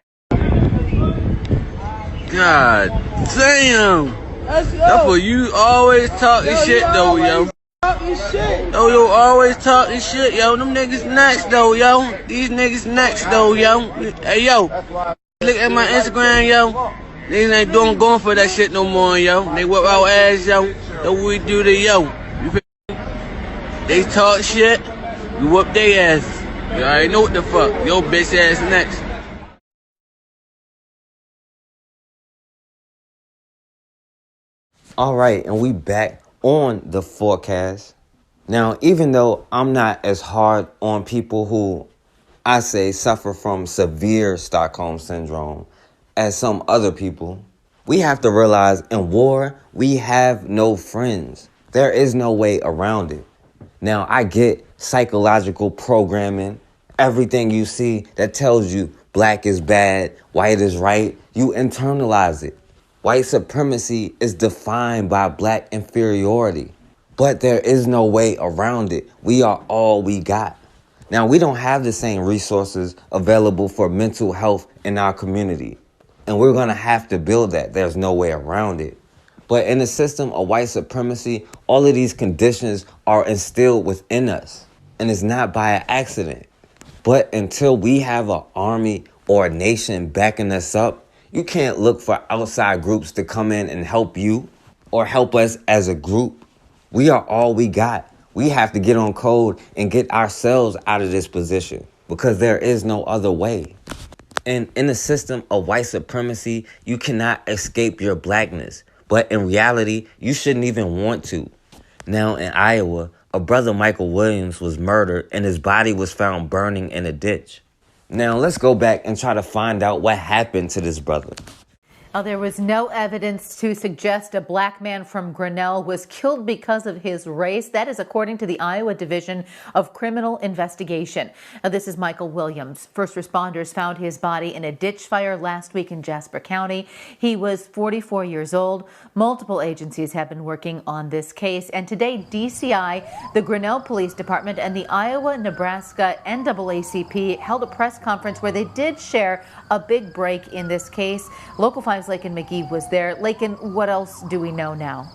God damn. That's what you always talking shit though, yo. Yo, you always talking shit, yo. Them niggas next though, yo. These niggas next though, yo. Hey, yo. Look at my Instagram, yo. Niggas ain't going for that shit no more, yo. They whip our ass, yo. That's what we do to yo. You feel me? They talk shit, you whoop their ass. You already know what the fuck. Yo, bitch ass next. All right, and we back on the forecast. Now, even though I'm not as hard on people who I say suffer from severe Stockholm Syndrome as some other people, we have to realize in war, we have no friends. There is no way around it. Now, I get psychological programming, everything you see that tells you black is bad, white is right, you internalize it. White supremacy is defined by black inferiority, but there is no way around it. We are all we got. Now, we don't have the same resources available for mental health in our community, and we're going to have to build that. There's no way around it. But in the system of white supremacy, all of these conditions are instilled within us, and it's not by an accident. But until we have an army or a nation backing us up, you can't look for outside groups to come in and help you or help us as a group. We are all we got. We have to get on code and get ourselves out of this position because there is no other way. And in the system of white supremacy, you cannot escape your blackness. But in reality, you shouldn't even want to. Now in Iowa, a brother, Michael Williams, was murdered and his body was found burning in a ditch. Now, let's go back and try to find out what happened to this brother. There was no evidence to suggest a black man from Grinnell was killed because of his race. That is according to the Iowa Division of Criminal Investigation. Now, this is Michael Williams. First responders found his body in a ditch fire last week in Jasper County. He was 44 years old. Multiple agencies have been working on this case. And today, DCI, the Grinnell Police Department, and the Iowa-Nebraska NAACP held a press conference where they did share a big break in this case. Local 5's Lakin McGee was there. Lakin, what else do we know now?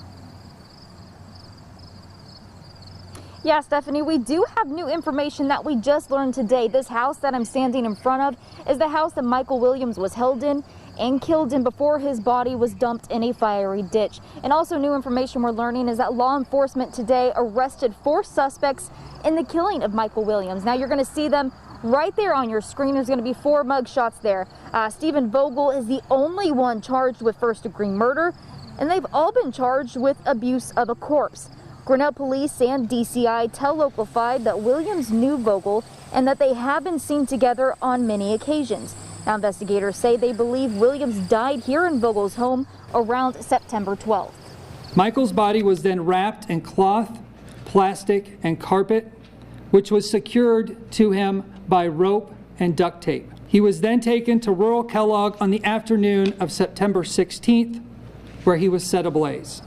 Yeah, Stephanie, we do have new information that we just learned today. This house that I'm standing in front of is the house that Michael Williams was held in and killed in before his body was dumped in a fiery ditch. And also new information we're learning is that law enforcement today arrested 4 suspects in the killing of Michael Williams. Now you're going to see them right there on your screen. There's going to be 4 mugshots there. Stephen Vogel is the only one charged with first-degree murder, and they've all been charged with abuse of a corpse. Grinnell Police and DCI tell Local 5 that Williams knew Vogel and that they have been seen together on many occasions. Now, investigators say they believe Williams died here in Vogel's home around September 12th. Michael's body was then wrapped in cloth, plastic, and carpet, which was secured to him by rope and duct tape. He was then taken to rural Kellogg on the afternoon of September 16th, where he was set ablaze.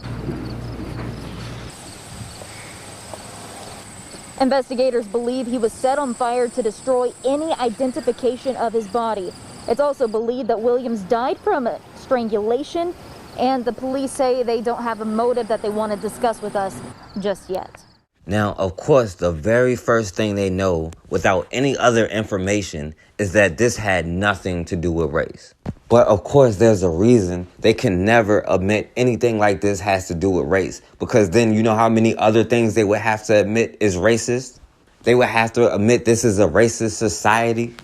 Investigators believe he was set on fire to destroy any identification of his body. It's also believed that Williams died from strangulation, and the police say they don't have a motive that they want to discuss with us just yet. Now, of course, the very first thing they know without any other information is that this had nothing to do with race. But of course, there's a reason they can never admit anything like this has to do with race, because then you know how many other things they would have to admit is racist? They would have to admit this is a racist society.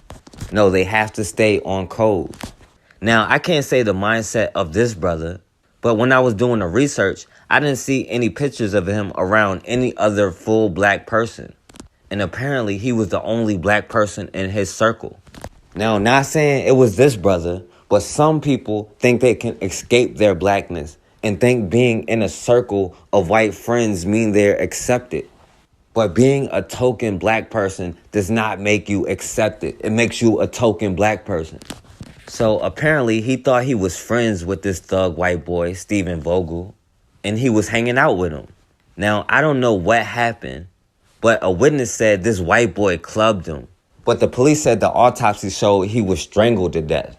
No, they have to stay on code. Now, I can't say the mindset of this brother, but when I was doing the research, I didn't see any pictures of him around any other full black person. And apparently he was the only black person in his circle. Now, not saying it was this brother, but some people think they can escape their blackness and think being in a circle of white friends mean they're accepted. But being a token black person does not make you accepted. It makes you a token black person. So apparently he thought he was friends with this thug white boy, Stephen Vogel, and he was hanging out with him. Now, I don't know what happened, but a witness said this white boy clubbed him. But the police said the autopsy showed he was strangled to death.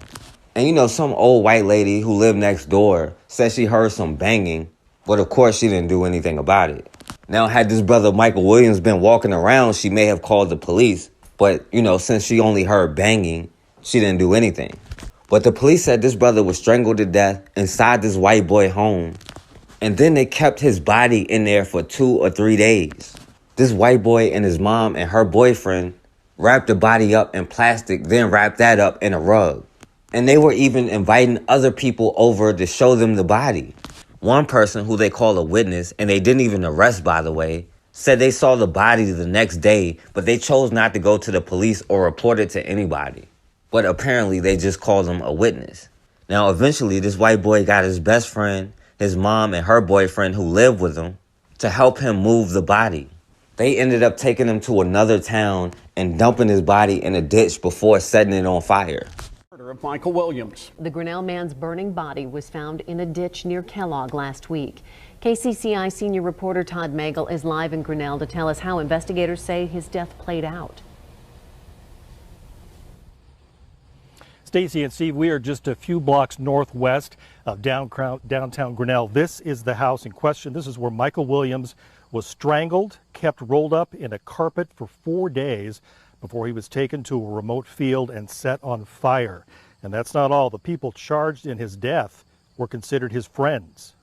And you know, some old white lady who lived next door said she heard some banging, but of course she didn't do anything about it. Now, had this brother Michael Williams been walking around, she may have called the police, but you know, since she only heard banging, she didn't do anything. But the police said this brother was strangled to death inside this white boy home. And then they kept his body in there for 2 or 3 days. This white boy and his mom and her boyfriend wrapped the body up in plastic, then wrapped that up in a rug. And they were even inviting other people over to show them the body. One person, who they call a witness, and they didn't even arrest, by the way, said they saw the body the next day, but they chose not to go to the police or report it to anybody. But apparently they just called him a witness. Now, eventually, this white boy got his best friend, his mom, and her boyfriend who lived with him to help him move the body. They ended up taking him to another town and dumping his body in a ditch before setting it on fire. Of Michael Williams. The Grinnell man's burning body was found in a ditch near Kellogg last week. KCCI senior reporter Todd Magel is live in Grinnell to tell us how investigators say his death played out. Stacy and Steve, we are just a few blocks northwest of downtown Grinnell. This is the house in question. This is where Michael Williams was strangled, kept rolled up in a carpet for 4 days before he was taken to a remote field and set on fire. And that's not all. The people charged in his death were considered his friends.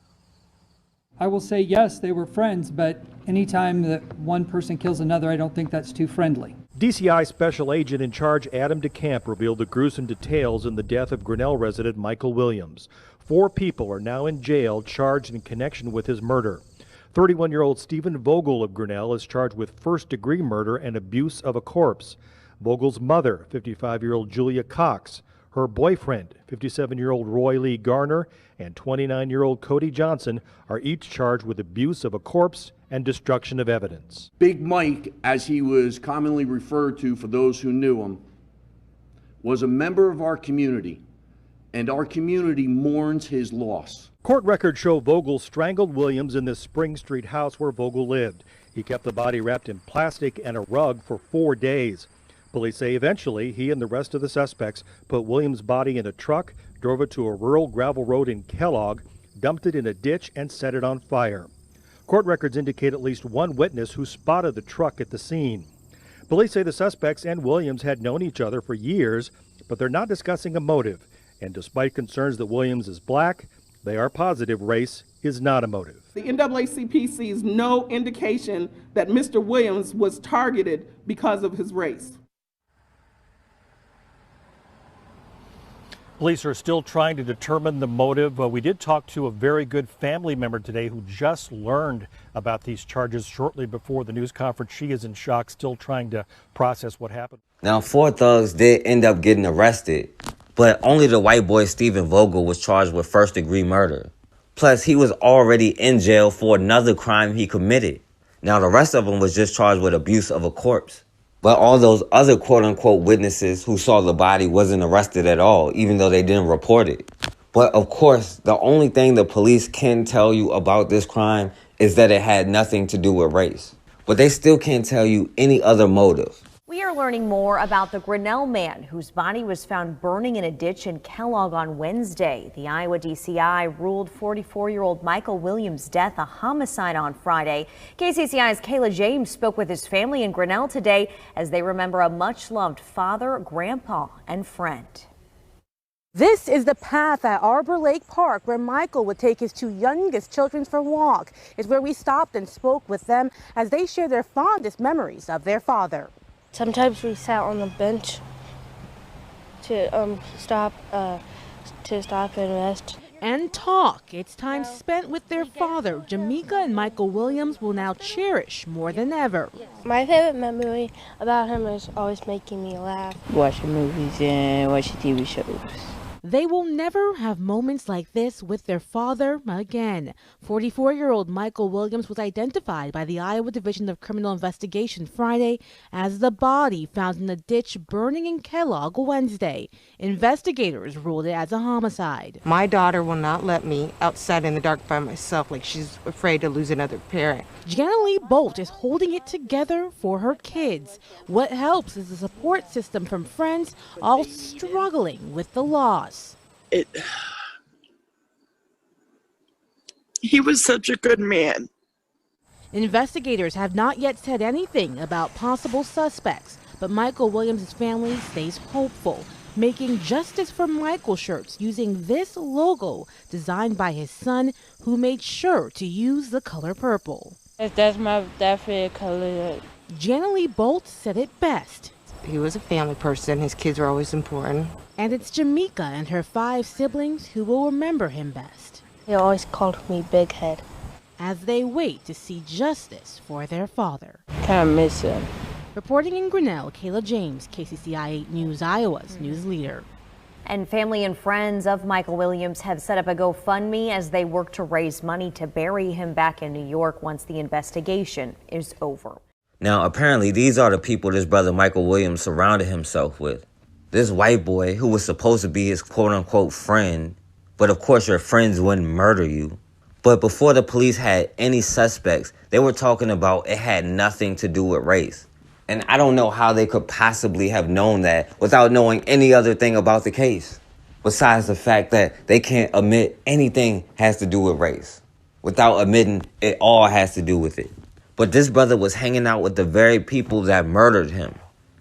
I will say yes, they were friends, but anytime that one person kills another, I don't think that's too friendly. DCI Special Agent in charge Adam DeCamp revealed the gruesome details in the death of Grinnell resident Michael Williams. 4 people are now in jail charged in connection with his murder. 31-year-old Stephen Vogel of Grinnell is charged with first-degree murder and abuse of a corpse. Vogel's mother, 55-year-old Julia Cox, her boyfriend, 57-year-old Roy Lee Garner, and 29-year-old Cody Johnson are each charged with abuse of a corpse and destruction of evidence. Big Mike, as he was commonly referred to for those who knew him, was a member of our community, and our community mourns his loss. Court records show Vogel strangled Williams in this Spring Street house where Vogel lived. He kept the body wrapped in plastic and a rug for 4 days. Police say eventually he and the rest of the suspects put Williams' body in a truck, drove it to a rural gravel road in Kellogg, dumped it in a ditch, and set it on fire. Court records indicate at least one witness who spotted the truck at the scene. Police say the suspects and Williams had known each other for years, but they're not discussing a motive. And despite concerns that Williams is black, they are positive race is not a motive. The NAACP sees no indication that Mr. Williams was targeted because of his race. Police are still trying to determine the motive. We did talk to a very good family member today who just learned about these charges shortly before the news conference. She is in shock, still trying to process what happened. Now, 4 thugs did end up getting arrested, but only the white boy Stephen Vogel was charged with first-degree murder. Plus, he was already in jail for another crime he committed. Now, the rest of them was just charged with abuse of a corpse. But all those other quote-unquote witnesses who saw the body wasn't arrested at all, even though they didn't report it. But of course, the only thing the police can tell you about this crime is that it had nothing to do with race. But they still can't tell you any other motive. We are learning more about the Grinnell man whose body was found burning in a ditch in Kellogg on Wednesday. The Iowa DCI ruled 44-year-old Michael Williams' death a homicide on Friday. KCCI's Kayla James spoke with his family in Grinnell today as they remember a much-loved father, grandpa, and friend. This is the path at Arbor Lake Park where Michael would take his 2 youngest children for a walk. It's where we stopped and spoke with them as they share their fondest memories of their father. Sometimes we sat on the bench to stop and rest. And talk. It's time spent with their father. Jamaica and Michael Williams will now cherish more than ever. My favorite memory about him is always making me laugh. Watching movies and watching TV shows. They will never have moments like this with their father again. 44-year-old Michael Williams was identified by the Iowa Division of Criminal Investigation Friday as the body found in a ditch burning in Kellogg Wednesday. Investigators ruled it as a homicide. My daughter will not let me outside in the dark by myself, like she's afraid to lose another parent. Jana Lee Bolt is holding it together for her kids. What helps is a support system from friends, all struggling with the loss. He was such a good man. Investigators have not yet said anything about possible suspects, but Michael Williams' family stays hopeful, making Justice for Michael shirts using this logo designed by his son, who made sure to use the color purple. That's my favorite color. Jana Lee Bolt said it best. He was a family person. His kids were always important. And it's Jamaica and her 5 siblings who will remember him best. He always called me Big Head. As they wait to see justice for their father. Kind of miss him. Reporting in Grinnell, Kayla James, KCCI 8 News, Iowa's news leader. And family and friends of Michael Williams have set up a GoFundMe as they work to raise money to bury him back in New York once the investigation is over. Now, apparently, these are the people this brother Michael Williams surrounded himself with. This white boy who was supposed to be his quote-unquote friend, but of course your friends wouldn't murder you. But before the police had any suspects, they were talking about it had nothing to do with race. And I don't know how they could possibly have known that without knowing any other thing about the case. Besides the fact that they can't admit anything has to do with race, without admitting it all has to do with it. But this brother was hanging out with the very people that murdered him.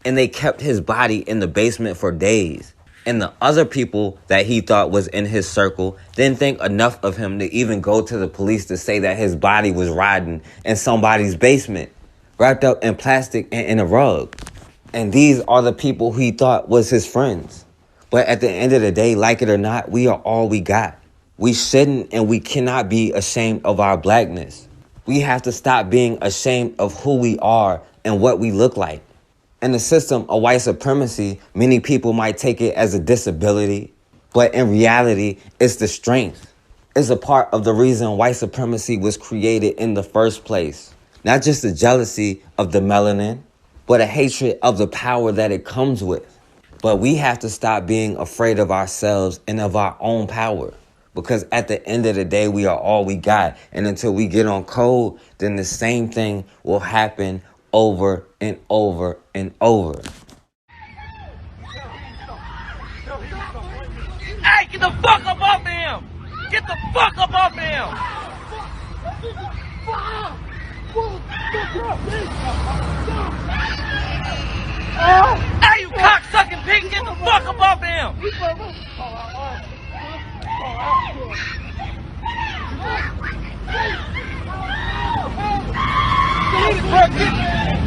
And they kept his body in the basement for days. And the other people that he thought was in his circle didn't think enough of him to even go to the police to say that his body was rotting in somebody's basement, wrapped up in plastic and in a rug. And these are the people he thought was his friends. But at the end of the day, like it or not, we are all we got. We shouldn't and we cannot be ashamed of our blackness. We have to stop being ashamed of who we are and what we look like. In the system of white supremacy, many people might take it as a disability, but in reality, it's the strength. It's a part of the reason white supremacy was created in the first place. Not just the jealousy of the melanin, but a hatred of the power that it comes with. But we have to stop being afraid of ourselves and of our own power. Because at the end of the day, we are all we got. And until we get on code, then the same thing will happen over and over and over. Hey, get the fuck up off of him! Get the fuck up off of him! Hey, you cocksucking pig, get the fuck up off of him!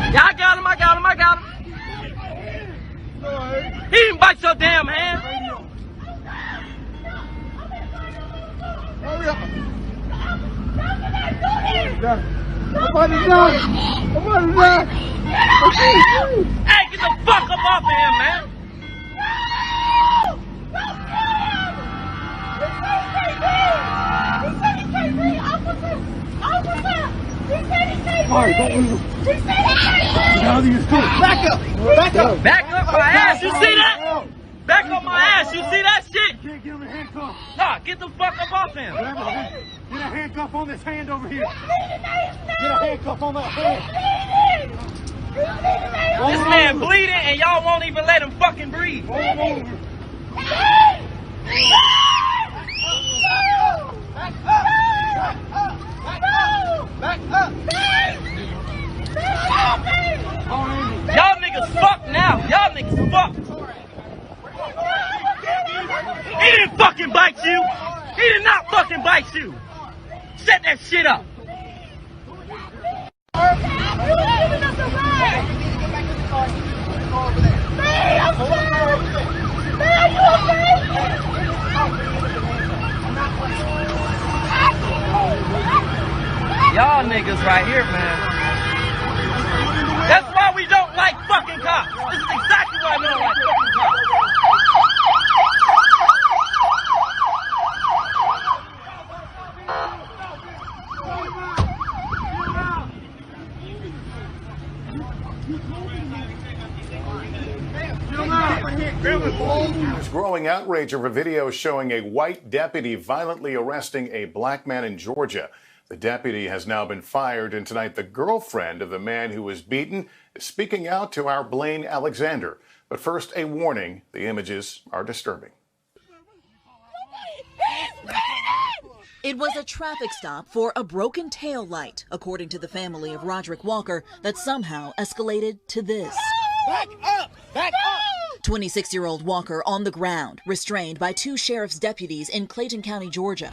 Yeah, I got him. He didn't bite your damn hand. Hurry up. Somebody's down. Hey, get the fuck up off of him, man. Back up my ass, you see that? Back up my ass, you see that shit? Can't give him a handcuff. Nah, get the fuck up off him. Get a handcuff on this hand over here. Get a handcuff on that hand. This man bleeding and y'all won't even let him fucking breathe. Back up. Y'all niggas fucked now. Y'all niggas fucked. He didn't fucking bite you. He did not fucking bite you. Set that shit up. Y'all niggas right here, man. That's why we don't like fucking cops. This is exactly why we don't like fucking cops. There's growing outrage over video showing a white deputy violently arresting a black man in Georgia. The deputy has now been fired, and tonight the girlfriend of the man who was beaten is speaking out to our Blaine Alexander. But first, a warning: the images are disturbing. It was a traffic stop for a broken tail light, according to the family of Roderick Walker, that somehow escalated to this. Back up! Back up! 26-year-old Walker on the ground, restrained by 2 sheriff's deputies in Clayton County, Georgia.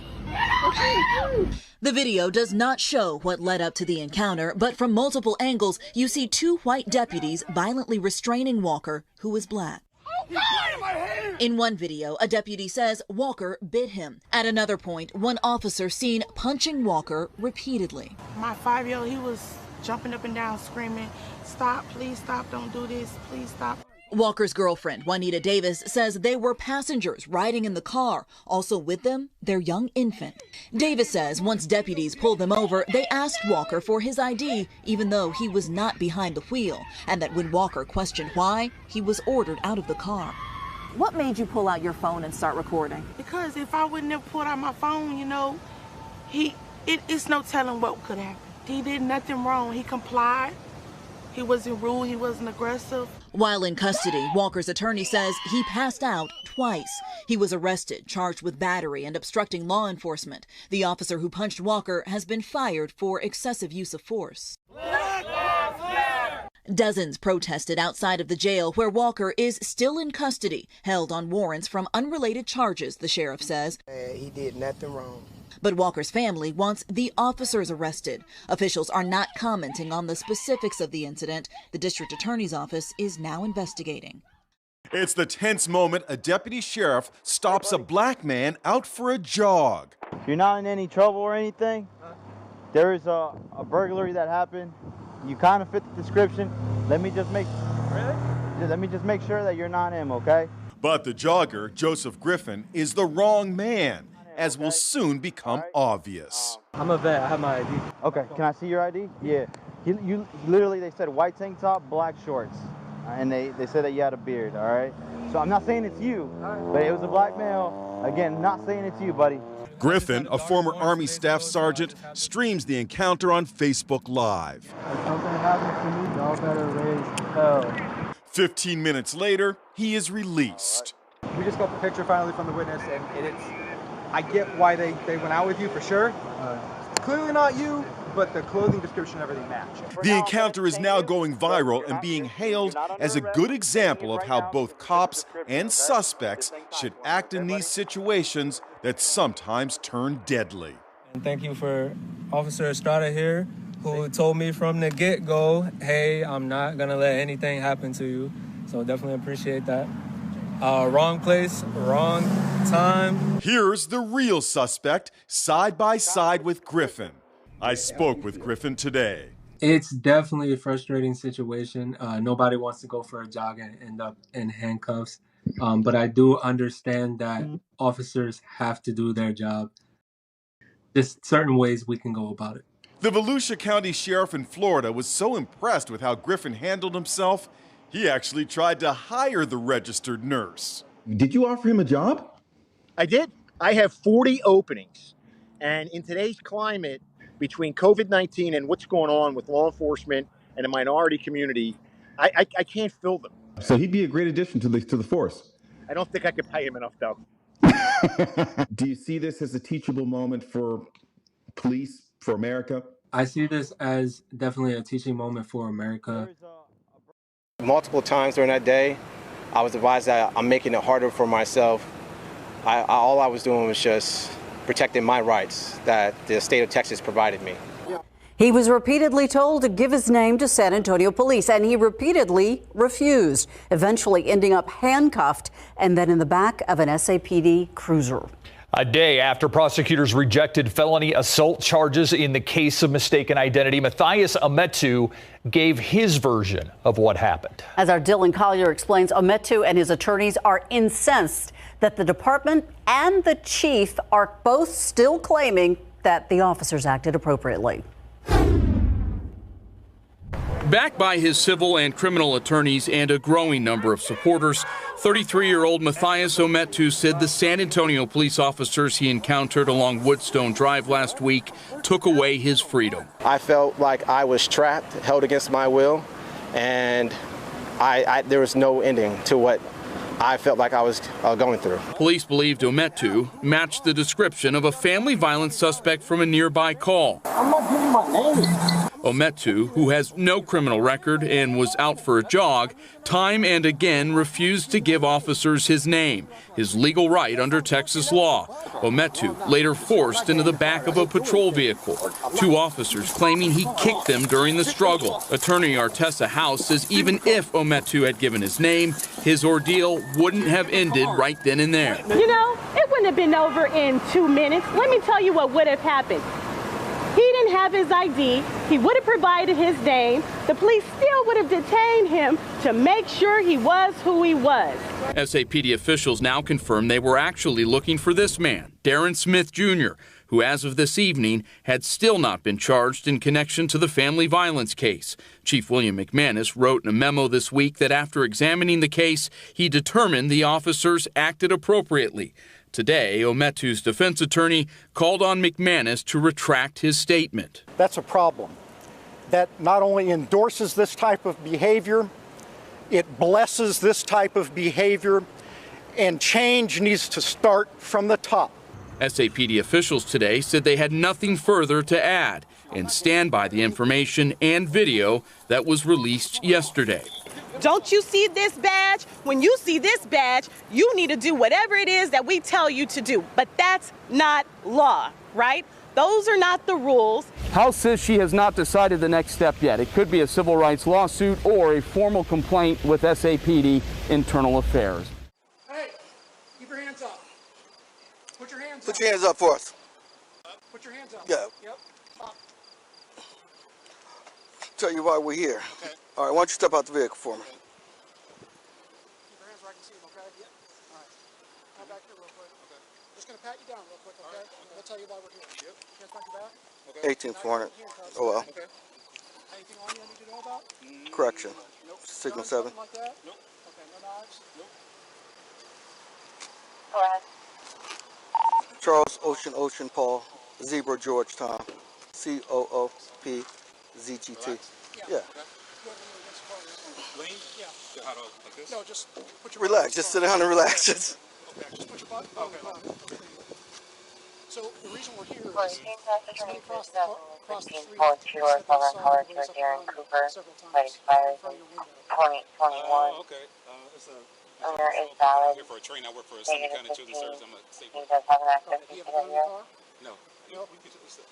The video does not show what led up to the encounter, but from multiple angles, you see 2 white deputies violently restraining Walker, who was black. In one video, a deputy says Walker bit him. At another point, one officer seen punching Walker repeatedly. My 5-year-old, he was jumping up and down screaming, "Stop, please stop, don't do this, please stop." Walker's girlfriend, Juanita Davis, says they were passengers riding in the car. Also with them, their young infant. Davis says once deputies pulled them over, they asked Walker for his ID, even though he was not behind the wheel, and that when Walker questioned why, he was ordered out of the car. What made you pull out your phone and start recording? Because if I wouldn't have pulled out my phone, you know, it's no telling what could happen. He did nothing wrong. He complied. He wasn't rude. He wasn't aggressive. While in custody, Walker's attorney says he passed out twice. He was arrested, charged with battery and obstructing law enforcement. The officer who punched Walker has been fired for excessive use of force. Dozens protested outside of the jail where Walker is still in custody, held on warrants from unrelated charges, the sheriff says. He did nothing wrong. But Walker's family wants the officers arrested. Officials are not commenting on the specifics of the incident. The district attorney's office is now investigating. It's the tense moment a deputy sheriff stops a black man out for a jog. If you're not in any trouble or anything, there is a burglary that happened. You kind of fit the description. Let me just make sure that you're not him, okay? But the jogger, Joseph Griffin, is the wrong man, as will soon become obvious. I'm a vet. I have my ID. Okay, can I see your ID? Yeah. You literally, they said white tank top, black shorts. And they said that you had a beard, all right? So I'm not saying it's you, but it was a black male. Again, not saying it's you, buddy. Griffin, a former Army Staff Sergeant, streams the encounter on Facebook Live. If something happens to me, y'all better raise hell. 15 minutes later, he is released. We just got the picture finally from the witness, and I get why they went out with you for sure. Clearly not you, but the clothing description and everything match. The encounter is now going viral and being hailed as a good example of how both cops and suspects should act in these situations that sometimes turn deadly. And thank you for Officer Estrada here, who told me from the get-go, hey, I'm not gonna let anything happen to you. So definitely appreciate that. Wrong place, wrong time. Here's the real suspect side by side with Griffin. I spoke with Griffin today. It's definitely a frustrating situation. Nobody wants to go for a jog and end up in handcuffs. But I do understand that officers have to do their job. There's certain ways we can go about it. The Volusia County Sheriff in Florida was so impressed with how Griffin handled himself, he actually tried to hire the registered nurse. Did you offer him a job? I did. I have 40 openings. And in today's climate, between COVID-19 and what's going on with law enforcement and the minority community, I can't fill them. So he'd be a great addition to the force. I don't think I could pay him enough, though. Do you see this as a teachable moment for police, for America? I see this as definitely a teaching moment for America. Multiple times during that day, I was advised that I'm making it harder for myself. All I was doing was just protecting my rights that the state of Texas provided me. He was repeatedly told to give his name to San Antonio police, and he repeatedly refused, eventually ending up handcuffed and then in the back of an SAPD cruiser. A day after prosecutors rejected felony assault charges in the case of mistaken identity, Matthias Ametu gave his version of what happened. As our Dylan Collier explains, Ametu and his attorneys are incensed that the department and the chief are both still claiming that the officers acted appropriately. Backed by his civil and criminal attorneys and a growing number of supporters, 33-year-old Matthias Ometu said the San Antonio police officers he encountered along Woodstone Drive last week took away his freedom. I felt like I was trapped, held against my will, and there was no ending to what I felt like I was going through. Police believed Ometu matched the description of a family violence suspect from a nearby call. I'm not giving my name. Ometu, who has no criminal record and was out for a jog, time and again refused to give officers his name, his legal right under Texas law. Ometu later forced into the back of a patrol vehicle, 2 officers claiming he kicked them during the struggle. Attorney Artessa House says even if Ometu had given his name, his ordeal wouldn't have ended right then and there. You know, it wouldn't have been over in 2 minutes. Let me tell you what would have happened. He didn't have his ID. He would have provided his name. The police still would have detained him to make sure he was who he was. SAPD officials now confirm they were actually looking for this man, Darren Smith Jr., who as of this evening had still not been charged in connection to the family violence case. Chief William McManus wrote in a memo this week that after examining the case, he determined the officers acted appropriately. Today, Ometu's defense attorney called on McManus to retract his statement. That's a problem. That not only endorses this type of behavior, it blesses this type of behavior, and change needs to start from the top. SAPD officials today said they had nothing further to add and stand by the information and video that was released yesterday. Don't you see this badge? When you see this badge, you need to do whatever it is that we tell you to do. But that's not law, right? Those are not the rules. House says she has not decided the next step yet. It could be a civil rights lawsuit or a formal complaint with SAPD Internal Affairs. Hey, keep your hands up. Put your hands up. Put your hands up for us. Put your hands up. Yeah. Yep. Up. Tell you why we're here. Okay. All right, why don't you step out the vehicle for me? Keep your hands where I can see them, okay? Yep. All right. Come back here real quick. Okay. Just going to pat you down real quick, okay? We'll tell you why we're here. Yep. Hands back your back. Okay. 18400. Oh, well. Okay. Anything on you I need to know about? Correction. Nope. Signal 7. Like that? Nope. Okay, no knives? Nope. Charles Ocean Paul Zebra George Tom COOP ZGT. Yeah. Lean? Yeah. How to, like this? No, just put your Relax. Just sit down and relax. Just. Okay, just put your butt. Okay. So the reason we're here is somebody crossed the street. Several times. Oh, okay. It's a. I'm here for a training. I work for a Summit County Children's Service. I'm a state worker. Do you have a gun in your car? No. It's an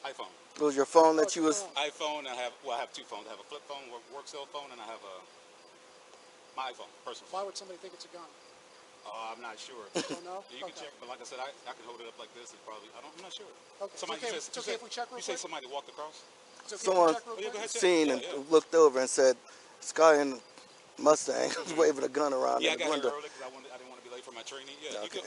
iPhone. It was your phone that you was. iPhone. I have 2 phones. I have a flip phone, work cell phone, and I have my iPhone, personal. Why would somebody think it's a gun? I'm not sure. You don't know? You can check, but like I said, I can hold it up like this and probably. I'm not sure. Okay. Somebody It's okay if we check real quick? You say somebody walked across? Someone seen and looked over and said, "This guy in Mustang was waving a gun around in the window." I got here early because I didn't want to be late for my training. Yeah. Okay.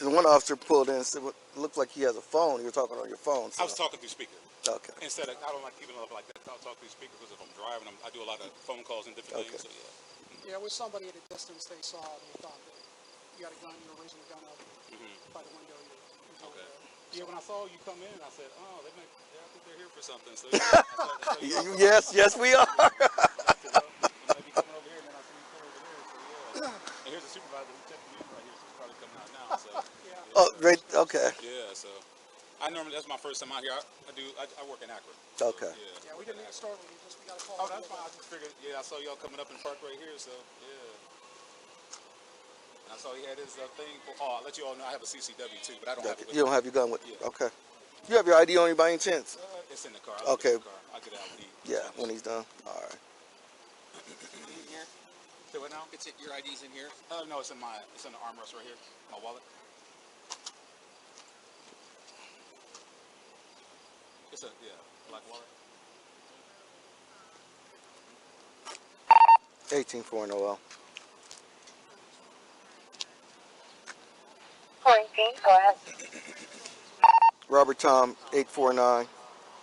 The one officer pulled in and said, "It looks like he has a phone. You're talking on your phone." So. I was talking through speaker. Okay. Instead of, I don't like keeping it up like that. I'll talk through speaker because if I'm driving, I do a lot of phone calls and different things. So yeah, with somebody at a distance, they saw, they thought that you had a gun, you were raising a gun up by the window. Okay. Yeah, when I saw you come in, I said, oh, I think they're here for something. So yes, we are. And here's the supervisor who's checking me in right here. She's probably coming out now. So, yeah. Oh, great. Okay. Yeah, so that's my first time out here. I work in Akron. Okay. So, yeah, we didn't need to start with you. We got a call. Oh, that's fine. I just figured, I saw y'all coming up in the park right here, so, yeah. I saw he had his thing. I'll let you all know I have a CCW too, but I don't have it with me. You don't have your gun with you? Yeah. Okay. You have your ID on you by any chance? It's in the car. Okay. I'll get it out when when he's done. All right. In here? Say what now? Your ID's in here? No, it's in the armrest right here. My wallet. It's a black wallet. 184 Noel. 14, go ahead. Robert Tom 849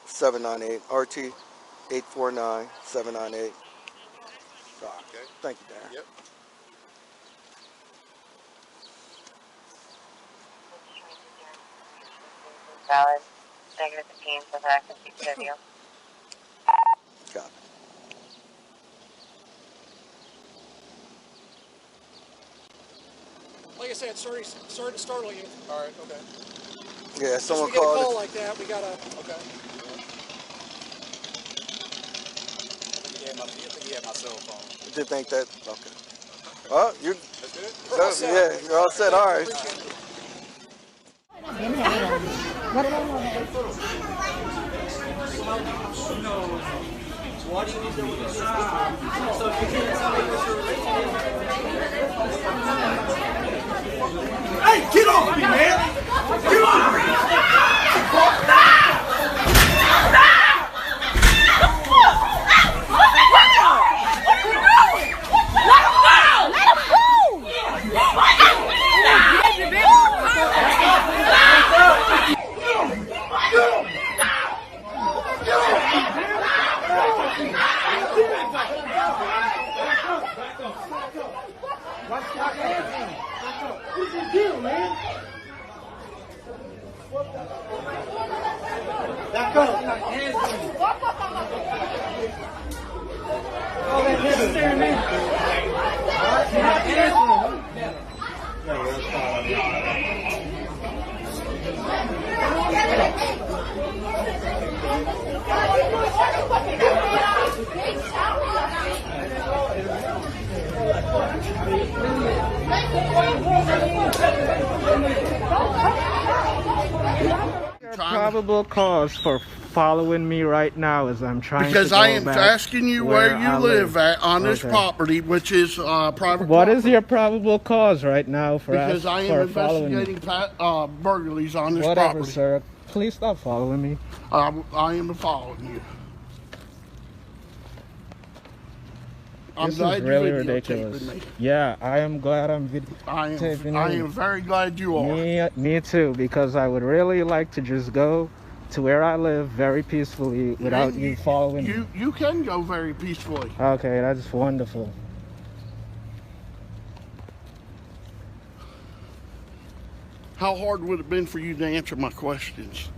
798 RT 849-798. Okay. Thank you, Darren. Yep. Valid. Negative 15 with active CCW. Copy. Like I said, sorry to startle you. All right. Okay. Yeah, someone we get a called. call like that, we gotta. Okay. I think he had my cell phone. Did think that? Okay. Oh, you're. That's good. Yeah, you're all set. All right. Hey, get off me, man! Get off me! Back up. Oh, that's necessary, man. Probable cause for following me right now as I'm trying because to go I am back asking you where you I live at on this Okay. property, which is private What property. is your probable cause right now for Because I am for following me? investigating burglaries on this Whatever, property. sir. Please stop following me. I am following you. I'm This glad is you really videotaping ridiculous. me. Yeah, I am glad I'm I videotaping am very glad you are. Me too, because I would really like to just go to where I live very peacefully without you following me. You can go very peacefully. Okay, that's wonderful. How hard would it have been for you to answer my questions?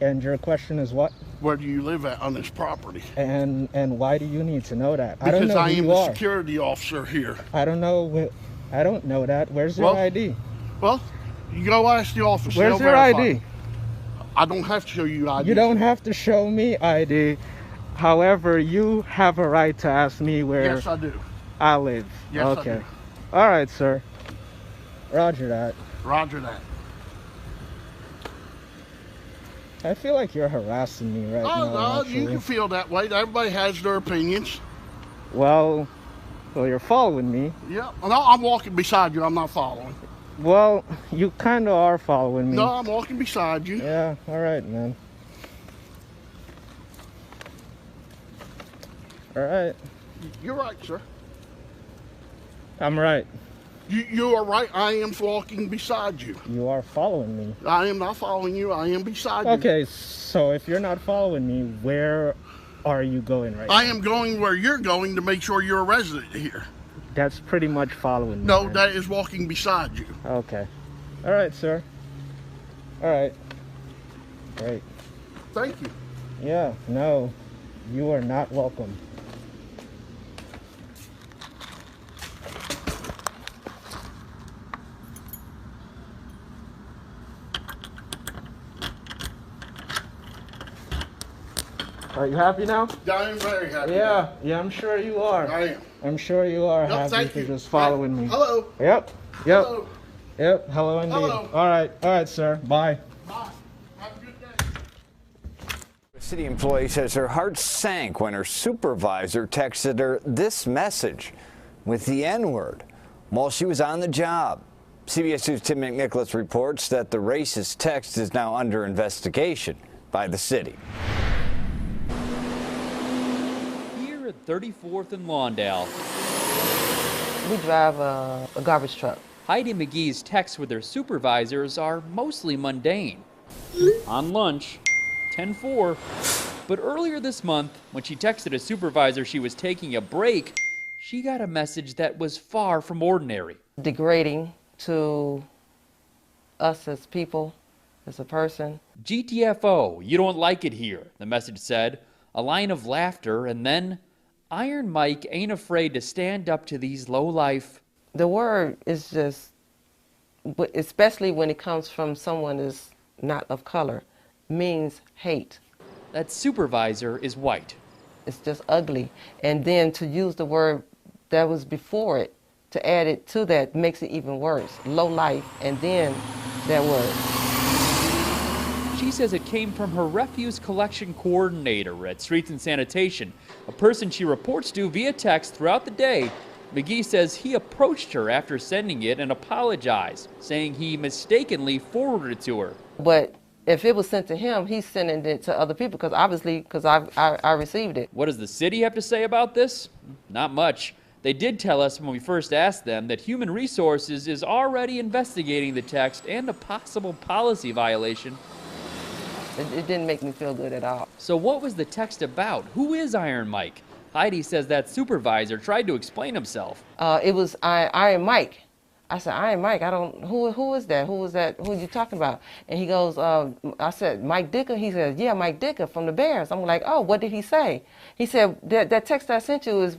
And your question is what? Where do you live at on this property? And why do you need to know that? I Because don't know I who am you the are. security officer here. I don't know. I don't know that. Where's your Well, ID? Well, you go ask the officer. Where's they'll your verify. ID? I don't have to show you ID. You don't have to show me ID. However, you have a right to ask me where Yes, I do. I live. Yes, I okay. do. All right, sir. Roger that. Roger that. I feel like you're harassing me right now. No, actually. you can feel that way. Everybody has their opinions. Well, you're following me. Yeah. No, I'm walking beside you. I'm not following. Well, you kind of are following me. No, I'm walking beside you. Yeah, all right, man. All right. You're right, sir. I'm right. You are right. I am walking beside you. You are following me. I am not following you. I am beside you. Okay, so if you're not following me, where are you going right now? I am going where you're going to make sure you're a resident here. That's pretty much following me. No, man. that is walking beside you. Okay. All right, sir. All right. Great. Thank you. Yeah, no, you are not welcome. Are you happy now? I am very happy. Yeah, I'm sure you are. I am. I'm sure you are No, happy thank for you. just following me. Hello. Yep. Hello. Yep. Hello indeed. Hello. All right, sir. Bye. A city employee says her heart sank when her supervisor texted her this message with the N-word while she was on the job. CBS News' Tim McNicholas reports that the racist text is now under investigation by the city. Here at 34th and Lawndale. We drive a garbage truck. Heidi McGee's texts with her supervisors are mostly mundane. On lunch, 10-4, But earlier this month, when she texted a supervisor she was taking a break, she got a message that was far from ordinary. Degrading to us as people, as a person. GTFO, you don't like it here, the message said. A line of laughter, and then, Iron Mike ain't afraid to stand up to these low-life. The word is just, especially when it comes from someone who's not of color, means hate. That supervisor is white. It's just ugly. And then to use the word that was before it, to add it to that makes it even worse. Low life, and then that word. She says it came from her refuse collection coordinator at Streets and Sanitation, a person she reports to via text throughout the day. McGee says he approached her after sending it and apologized, saying he mistakenly forwarded it to her. But if it was sent to him, he's sending it to other people because I received it. What does the city have to say about this? Not much. They did tell us when we first asked them that Human Resources is already investigating the text and a possible policy violation. It didn't make me feel good at all. So what was the text about? Who is Iron Mike? Heidi says that supervisor tried to explain himself. It was Iron Mike. I said, Iron Mike, who is that? Who is that? Who are you talking about? And he goes, I said, Mike Dicker? He says, yeah, Mike Dicker from the Bears. I'm like, oh, what did he say? He said, that text I sent you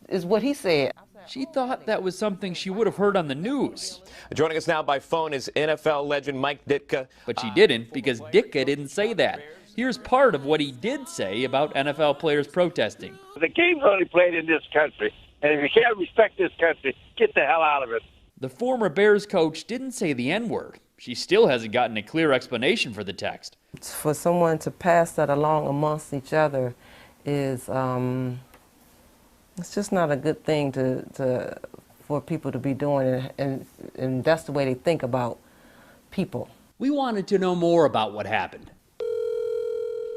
is what he said. She thought that was something she would have heard on the news. Joining us now by phone is NFL legend Mike Ditka. But she didn't, because Ditka didn't say that. Here's part of what he did say about NFL players protesting. The game's only played in this country, and if you can't respect this country, get the hell out of it. The former Bears coach didn't say the N-word. She still hasn't gotten a clear explanation for the text. For someone to pass that along amongst each other is, it's just not a good thing for people to be doing, and that's the way they think about people. We wanted to know more about what happened.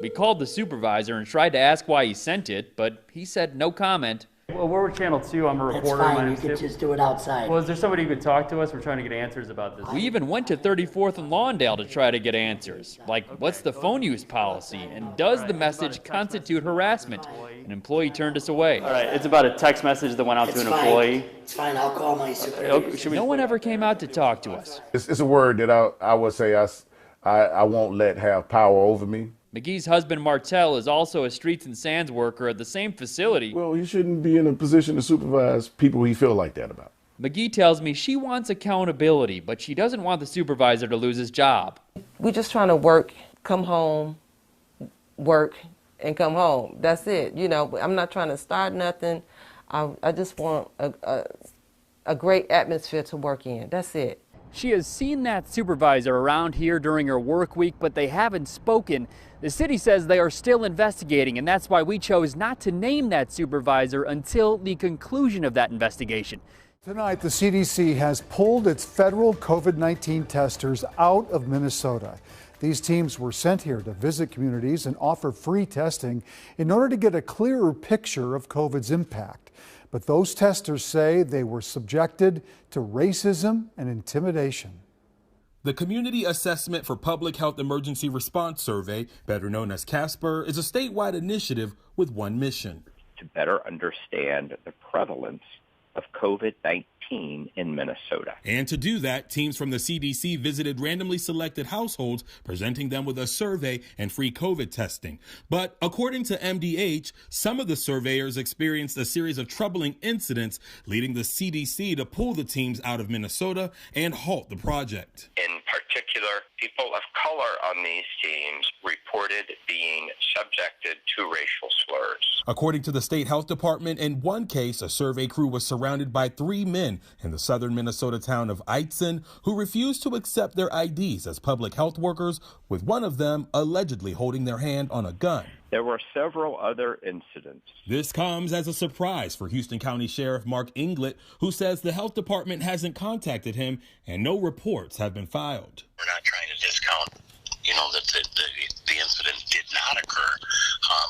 We called the supervisor and tried to ask why he sent it, but he said no comment. Well, we're with Channel 2. I'm a reporter. That's fine. You can just do it outside. Well, is there somebody who could talk to us? We're trying to get answers about this. We even went to 34th and Lawndale to try to get answers. Like, what's the phone use policy? And does the message constitute harassment? An employee turned us away. All right, it's about a text message that went out to an employee. It's fine. I'll call my superior. No one ever came out to talk to us. It's a word that I would say I won't let have power over me. McGee's husband, Martell, is also a streets and sands worker at the same facility. Well, he shouldn't be in a position to supervise people he feel like that about. McGee tells me she wants accountability, but she doesn't want the supervisor to lose his job. We're just trying to work, come home, work, and come home. That's it. You know, I'm not trying to start nothing. I just want a great atmosphere to work in. That's it. She has seen that supervisor around here during her work week, but they haven't spoken. The city says they are still investigating, and that's why we chose not to name that supervisor until the conclusion of that investigation. Tonight, the CDC has pulled its federal COVID-19 testers out of Minnesota. These teams were sent here to visit communities and offer free testing in order to get a clearer picture of COVID's impact. But those testers say they were subjected to racism and intimidation. The Community Assessment for Public Health Emergency Response Survey, better known as CASPER, is a statewide initiative with one mission: to better understand the prevalence of COVID-19 in Minnesota. And to do that, teams from the CDC visited randomly selected households, presenting them with a survey and free COVID testing. But according to MDH, some of the surveyors experienced a series of troubling incidents, leading the CDC to pull the teams out of Minnesota and halt the project. In particular, people of color on these teams reported being subjected to racial slurs. According to the state health department, in one case, a survey crew was surrounded by 3 men in the southern Minnesota town of Eitzen who refused to accept their IDs as public health workers, with one of them allegedly holding their hand on a gun. There were several other incidents. This comes as a surprise for Houston County Sheriff Mark Inglett, who says the health department hasn't contacted him and no reports have been filed. We're not trying to discount, that the incident did not occur,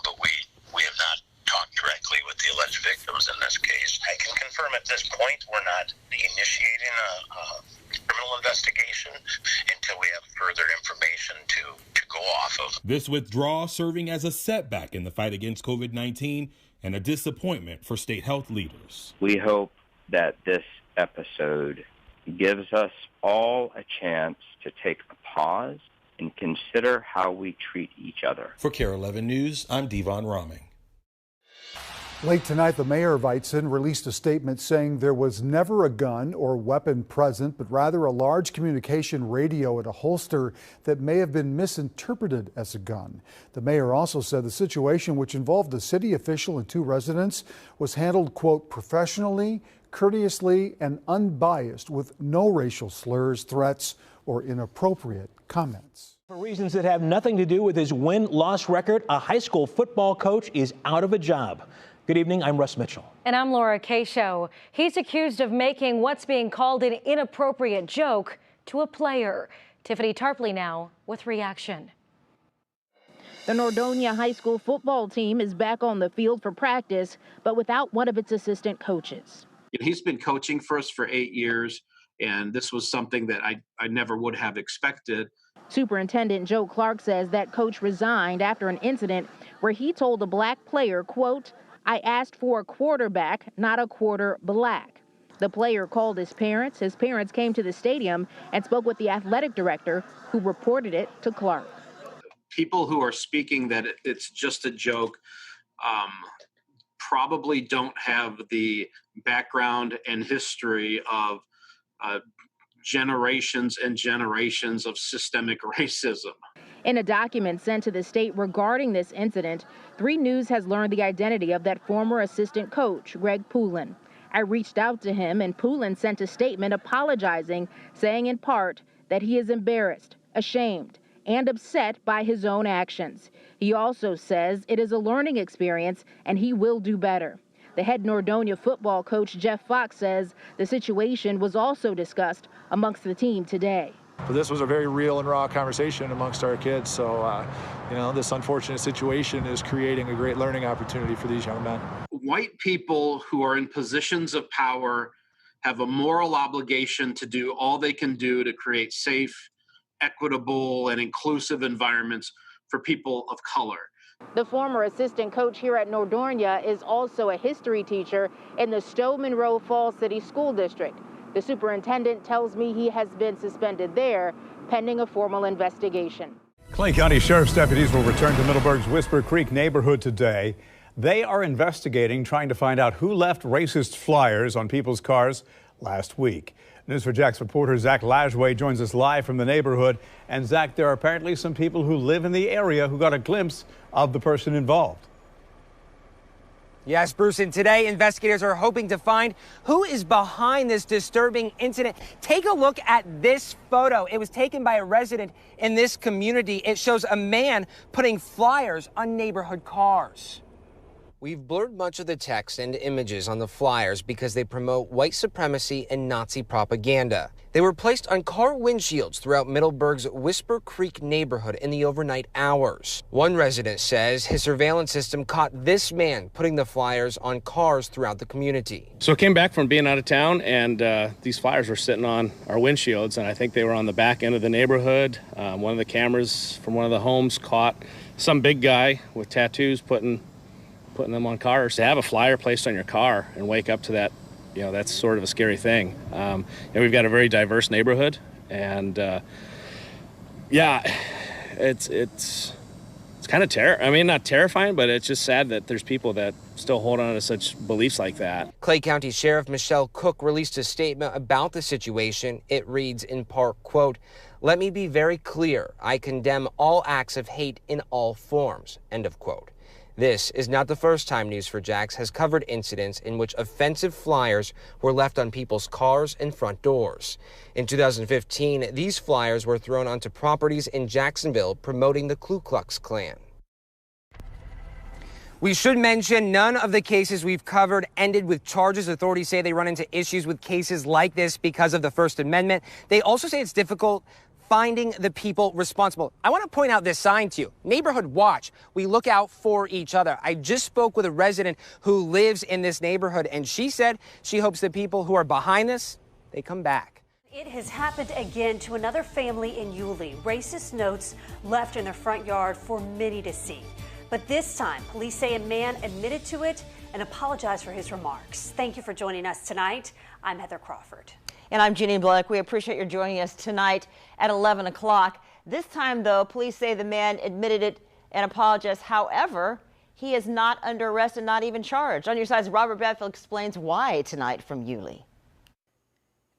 but we have not talked directly with the alleged victims in this case. I can confirm at this point we're not initiating a criminal investigation until we have further information to go off of. This withdrawal serving as a setback in the fight against COVID-19 and a disappointment for state health leaders. We hope that this episode gives us all a chance to take a pause and consider how we treat each other. For KARE 11 News, I'm Devon Roming. Late tonight, the mayor of Eitzen released a statement saying there was never a gun or weapon present, but rather a large communication radio and a holster that may have been misinterpreted as a gun. The mayor also said the situation, which involved a city official and 2 residents, was handled, quote, professionally, courteously, and unbiased, with no racial slurs, threats, or inappropriate comments. For reasons that have nothing to do with his win-loss record, a high school football coach is out of a job. Good evening, I'm Russ Mitchell. And I'm Laura Casho. He's accused of making what's being called an inappropriate joke to a player. Tiffany Tarpley now with reaction. The Nordonia High School football team is back on the field for practice, but without one of its assistant coaches. He's been coaching for us for 8 years, and this was something that I never would have expected. Superintendent Joe Clark says that coach resigned after an incident where he told a black player, quote, "I asked for a quarterback, not a quarter black." The player called his parents. His parents came to the stadium and spoke with the athletic director, who reported it to Clark. People who are speaking that it's just a joke probably don't have the background and history of generations and generations of systemic racism. In a document sent to the state regarding this incident, 3 News has learned the identity of that former assistant coach, Greg Poulin. I reached out to him, and Poulin sent a statement apologizing, saying in part that he is embarrassed, ashamed, and upset by his own actions. He also says it is a learning experience and he will do better. The head Nordonia football coach, Jeff Fox, says the situation was also discussed amongst the team today. But this was a very real and raw conversation amongst our kids. So, this unfortunate situation is creating a great learning opportunity for these young men. White people who are in positions of power have a moral obligation to do all they can do to create safe, equitable, and inclusive environments for people of color. The former assistant coach here at Nordonia is also a history teacher in the Stowe Monroe Falls City School District. The superintendent tells me he has been suspended there pending a formal investigation. Clay County Sheriff's deputies will return to Middleburg's Whisper Creek neighborhood today. They are investigating, trying to find out who left racist flyers on people's cars last week. News4JAX reporter Zach Lajway joins us live from the neighborhood. And Zach, there are apparently some people who live in the area who got a glimpse of the person involved. Yes, Bruce, and today investigators are hoping to find who is behind this disturbing incident. Take a look at this photo. It was taken by a resident in this community. It shows a man putting flyers on neighborhood cars. We've blurred much of the text and images on the flyers because they promote white supremacy and Nazi propaganda. They were placed on car windshields throughout Middleburg's Whisper Creek neighborhood in the overnight hours. One resident says his surveillance system caught this man putting the flyers on cars throughout the community. So I came back from being out of town, and these flyers were sitting on our windshields, and I think they were on the back end of the neighborhood. One of the cameras from one of the homes caught some big guy with tattoos putting them on cars. To have a flyer placed on your car and wake up to that, that's sort of a scary thing. We've got a very diverse neighborhood, and it's kind of not terrifying, but it's just sad that there's people that still hold on to such beliefs like that. Clay County Sheriff Michelle Cook released a statement about the situation. It reads in part, quote, "Let me be very clear. I condemn all acts of hate in all forms," end of quote. This is not the first time News4JAX has covered incidents in which offensive flyers were left on people's cars and front doors. In 2015, these flyers were thrown onto properties in Jacksonville promoting the Ku Klux Klan. We should mention none of the cases we've covered ended with charges. Authorities say they run into issues with cases like this because of the First Amendment. They also say it's difficult finding the people responsible. I want to point out this sign to you. Neighborhood Watch. We look out for each other. I just spoke with a resident who lives in this neighborhood, and she said she hopes the people who are behind this, they come back. It has happened again to another family in Yulee. Racist notes left in their front yard for many to see. But this time, police say a man admitted to it and apologized for his remarks. Thank you for joining us tonight. I'm Heather Crawford. And I'm Jeannie Black. We appreciate your joining us tonight at 11 o'clock. This time, though, police say the man admitted it and apologized. However, he is not under arrest and not even charged. On your side's Robert Bradfield explains why tonight from Yulee.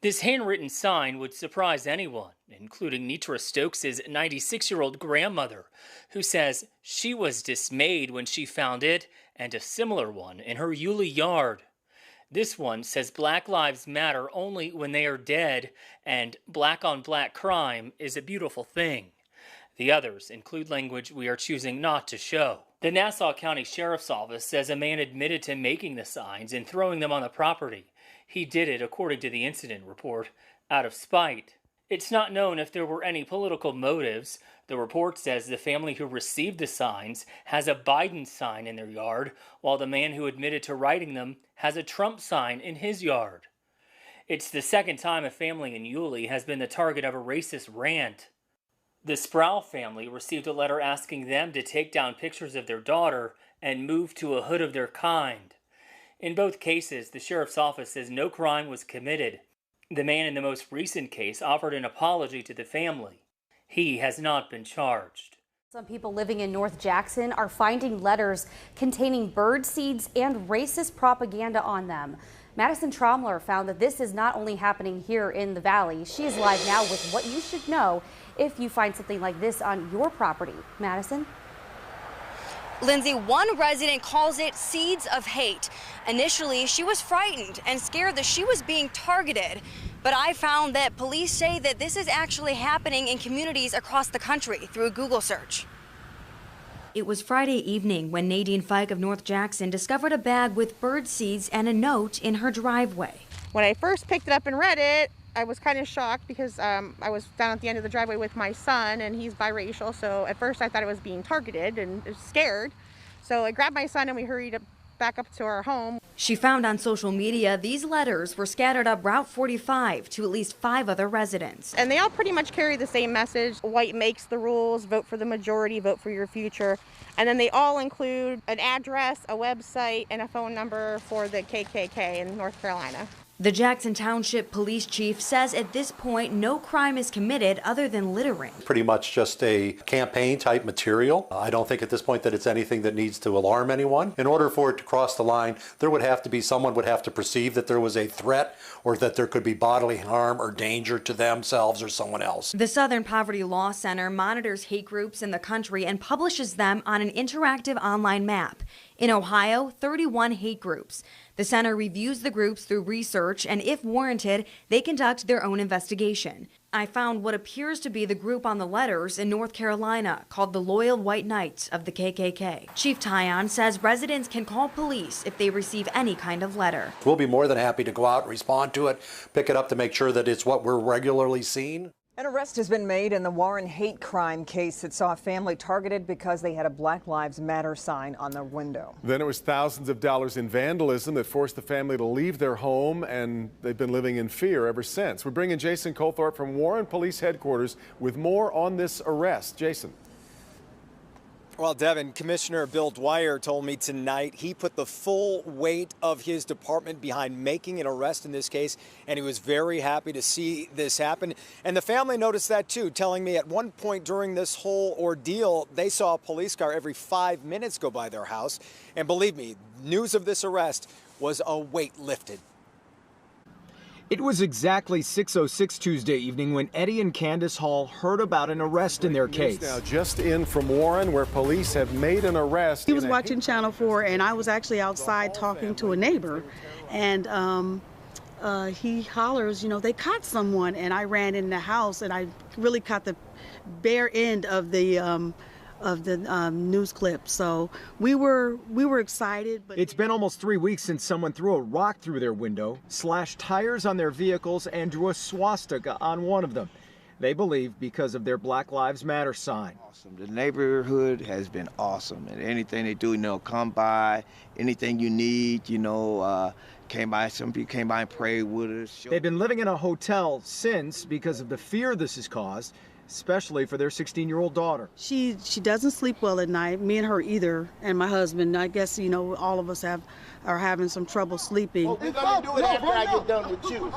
This handwritten sign would surprise anyone, including Nitra Stokes' 96-year-old grandmother, who says she was dismayed when she found it and a similar one in her Yulee yard. This one says Black Lives Matter only when they are dead, and black-on-black crime is a beautiful thing. The others include language we are choosing not to show. The Nassau County Sheriff's Office says a man admitted to making the signs and throwing them on the property. He did it, according to the incident report, out of spite. It's not known if there were any political motives. The report says the family who received the signs has a Biden sign in their yard, while the man who admitted to writing them has a Trump sign in his yard. It's the second time a family in Yulee has been the target of a racist rant. The Sproul family received a letter asking them to take down pictures of their daughter and move to a hood of their kind. In both cases, the sheriff's office says no crime was committed. The man in the most recent case offered an apology to the family. He has not been charged. Some people living in North Jackson are finding letters containing bird seeds and racist propaganda on them. Madison Tromler found that this is not only happening here in the Valley. She is live now with what you should know if you find something like this on your property. Madison? Lindsay, one resident calls it seeds of hate. Initially, she was frightened and scared that she was being targeted. But I found that police say that this is actually happening in communities across the country through a Google search. It was Friday evening when Nadine Fike of North Jackson discovered a bag with bird seeds and a note in her driveway. When I first picked it up and read it, I was kind of shocked because I was down at the end of the driveway with my son, and he's biracial, so at first I thought it was being targeted and scared. So I grabbed my son and we hurried back up to our home. She found on social media these letters were scattered up Route 45 to at least 5 other residents. And they all pretty much carry the same message. White makes the rules, vote for the majority, vote for your future. And then they all include an address, a website, and a phone number for the KKK in North Carolina. The Jackson Township Police Chief says at this point no crime is committed other than littering. Pretty much just a campaign type material. I don't think at this point that it's anything that needs to alarm anyone. In order for it to cross the line, there would have to be someone would have to perceive that there was a threat or that there could be bodily harm or danger to themselves or someone else. The Southern Poverty Law Center monitors hate groups in the country and publishes them on an interactive online map. In Ohio, 31 hate groups. The center reviews the groups through research, and if warranted, they conduct their own investigation. I found what appears to be the group on the letters in North Carolina, called the Loyal White Knights of the KKK. Chief Tyon says residents can call police if they receive any kind of letter. We'll be more than happy to go out and respond to it, pick it up to make sure that it's what we're regularly seeing. An arrest has been made in the Warren hate crime case that saw a family targeted because they had a Black Lives Matter sign on their window. Then it was thousands of dollars in vandalism that forced the family to leave their home, and they've been living in fear ever since. We're bringing Jason Colthorpe from Warren Police Headquarters with more on this arrest. Jason. Well, Devin, Commissioner Bill Dwyer told me tonight he put the full weight of his department behind making an arrest in this case, and he was very happy to see this happen. And the family noticed that too, telling me at one point during this whole ordeal, they saw a police car every 5 minutes go by their house. And believe me, news of this arrest was a weight lifted. It was exactly 6:06 Tuesday evening when Eddie and Candace Hall heard about an arrest in their case. Now just in from Warren, where police have made an arrest. He was watching Channel 4, and I was actually outside talking to a neighbor, and he hollers, you know, they caught someone, and I ran in the house, and I really caught the bare end of the news clip. So we were excited. But it's been almost 3 weeks since someone threw a rock through their window, slashed tires on their vehicles, and drew a swastika on one of them. They believe because of their Black Lives Matter sign. Awesome. The neighborhood has been awesome, and anything they do, you know, come by, anything you need, you know, Some people came by and prayed with us. They've been living in a hotel since because of the fear this has caused, especially for their 16-year-old daughter. She doesn't sleep well at night. Me and her either, and my husband. I guess, you know, all of us are having some trouble sleeping. We're gonna do it after I get done with you.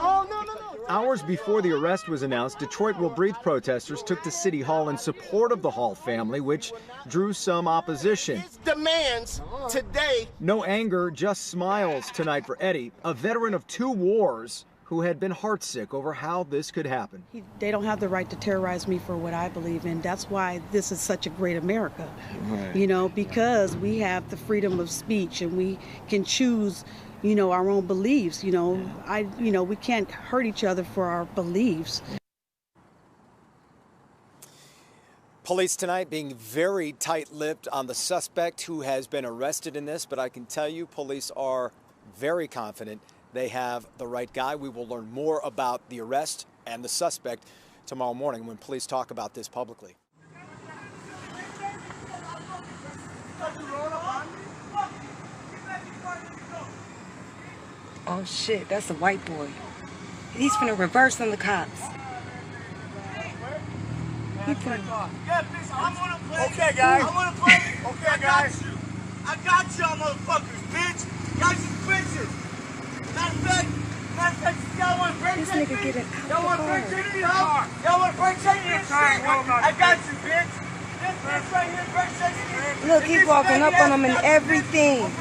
Hours before the arrest was announced, Detroit Will Breathe protesters took to City Hall in support of the Hall family, which drew some opposition. His demands today. No anger, just smiles tonight for Eddie, a veteran of 2 wars who had been heartsick over how this could happen. They don't have the right to terrorize me for what I believe in. That's why this is such a great America. Right. You know, because we have the freedom of speech and we can choose, you know, our own beliefs. You know, we can't hurt each other for our beliefs. Police tonight being very tight-lipped on the suspect who has been arrested in this, but I can tell you police are very confident they have the right guy. We will learn more about the arrest and the suspect tomorrow morning when police talk about this publicly. Oh shit, that's a white boy. He's finna reverse on the cops. Okay, guys. I wanna play. Okay, guys. I got y'all motherfuckers, bitch. Y'all just bitches. Matter of fact, y'all wanna break this that nigga shit? get it. Y'all wanna break that shit, huh? Y'all wanna break that shit? I got you, bitch. This bitch right here, break that shit. Look, he's walking up on him and everything. Look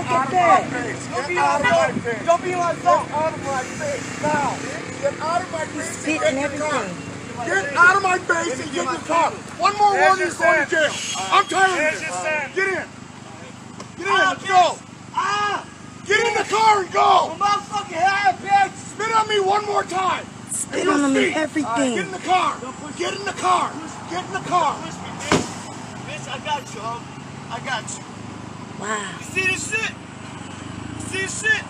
at that. Don't be on my face. Don't be on my face. Get out of my face now. Get out of my face. He's spitting everything. Get out of my face and get in the car. One more word, you're going to jail. I'm tired of this. Get in. Get in. Let's go. Get in the car and go. Motherfucking head, bitch. Spit on me one more time. Spit on me everything. Get in the car. Get in the car. Get in the car. Bitch, I got you, huh? I got you. Wow. You see this shit? You see this shit?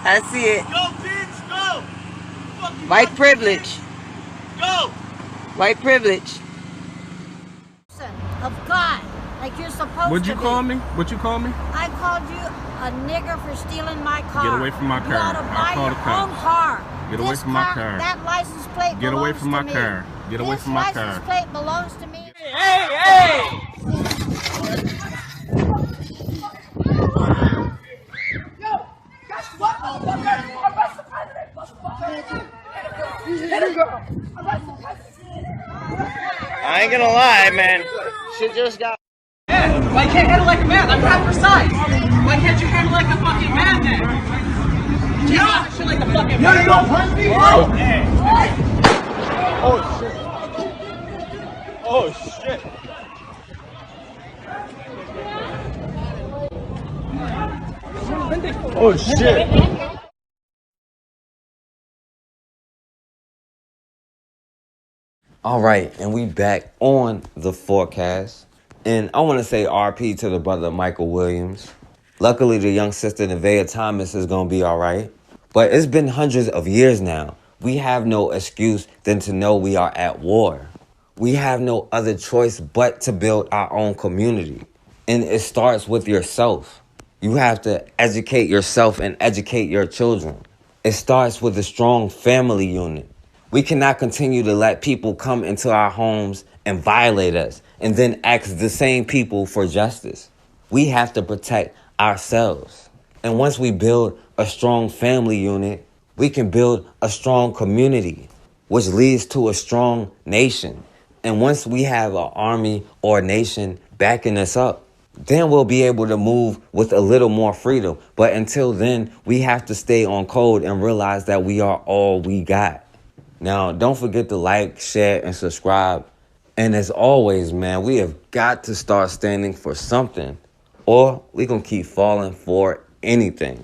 I see it. Go, bitch. Go. White privilege. Go. White privilege. Of God, like you're supposed to be. What'd you call me? What you call me? I called you a nigger for stealing my car. Get away from my car. You ought to buy I'll call your the cops. own car. Get away from my car. That license plate Get away belongs from my to me. car. Get away from my car. This license plate belongs to me. Hey! I ain't gonna lie, man. She just got. Yeah, why can't you handle like a man? I'm half her size. Why can't you handle like a fucking man then? You can't handle shit like a fucking man. You don't punch me? Oh shit. Oh shit. Oh shit. All right, and we back on the forecast. And I want to say RP to the brother Michael Williams. Luckily, the young sister Nevaeh Thomas is going to be all right. But it's been hundreds of years now. We have no excuse than to know we are at war. We have no other choice but to build our own community. And it starts with yourself. You have to educate yourself and educate your children. It starts with a strong family unit. We cannot continue to let people come into our homes and violate us and then ask the same people for justice. We have to protect ourselves. And once we build a strong family unit, we can build a strong community, which leads to a strong nation. And once we have an army or a nation backing us up, then we'll be able to move with a little more freedom. But until then, we have to stay on code and realize that we are all we got. Now, don't forget to like, share, and subscribe. And as always, man, we have got to start standing for something, or we're going to keep falling for anything.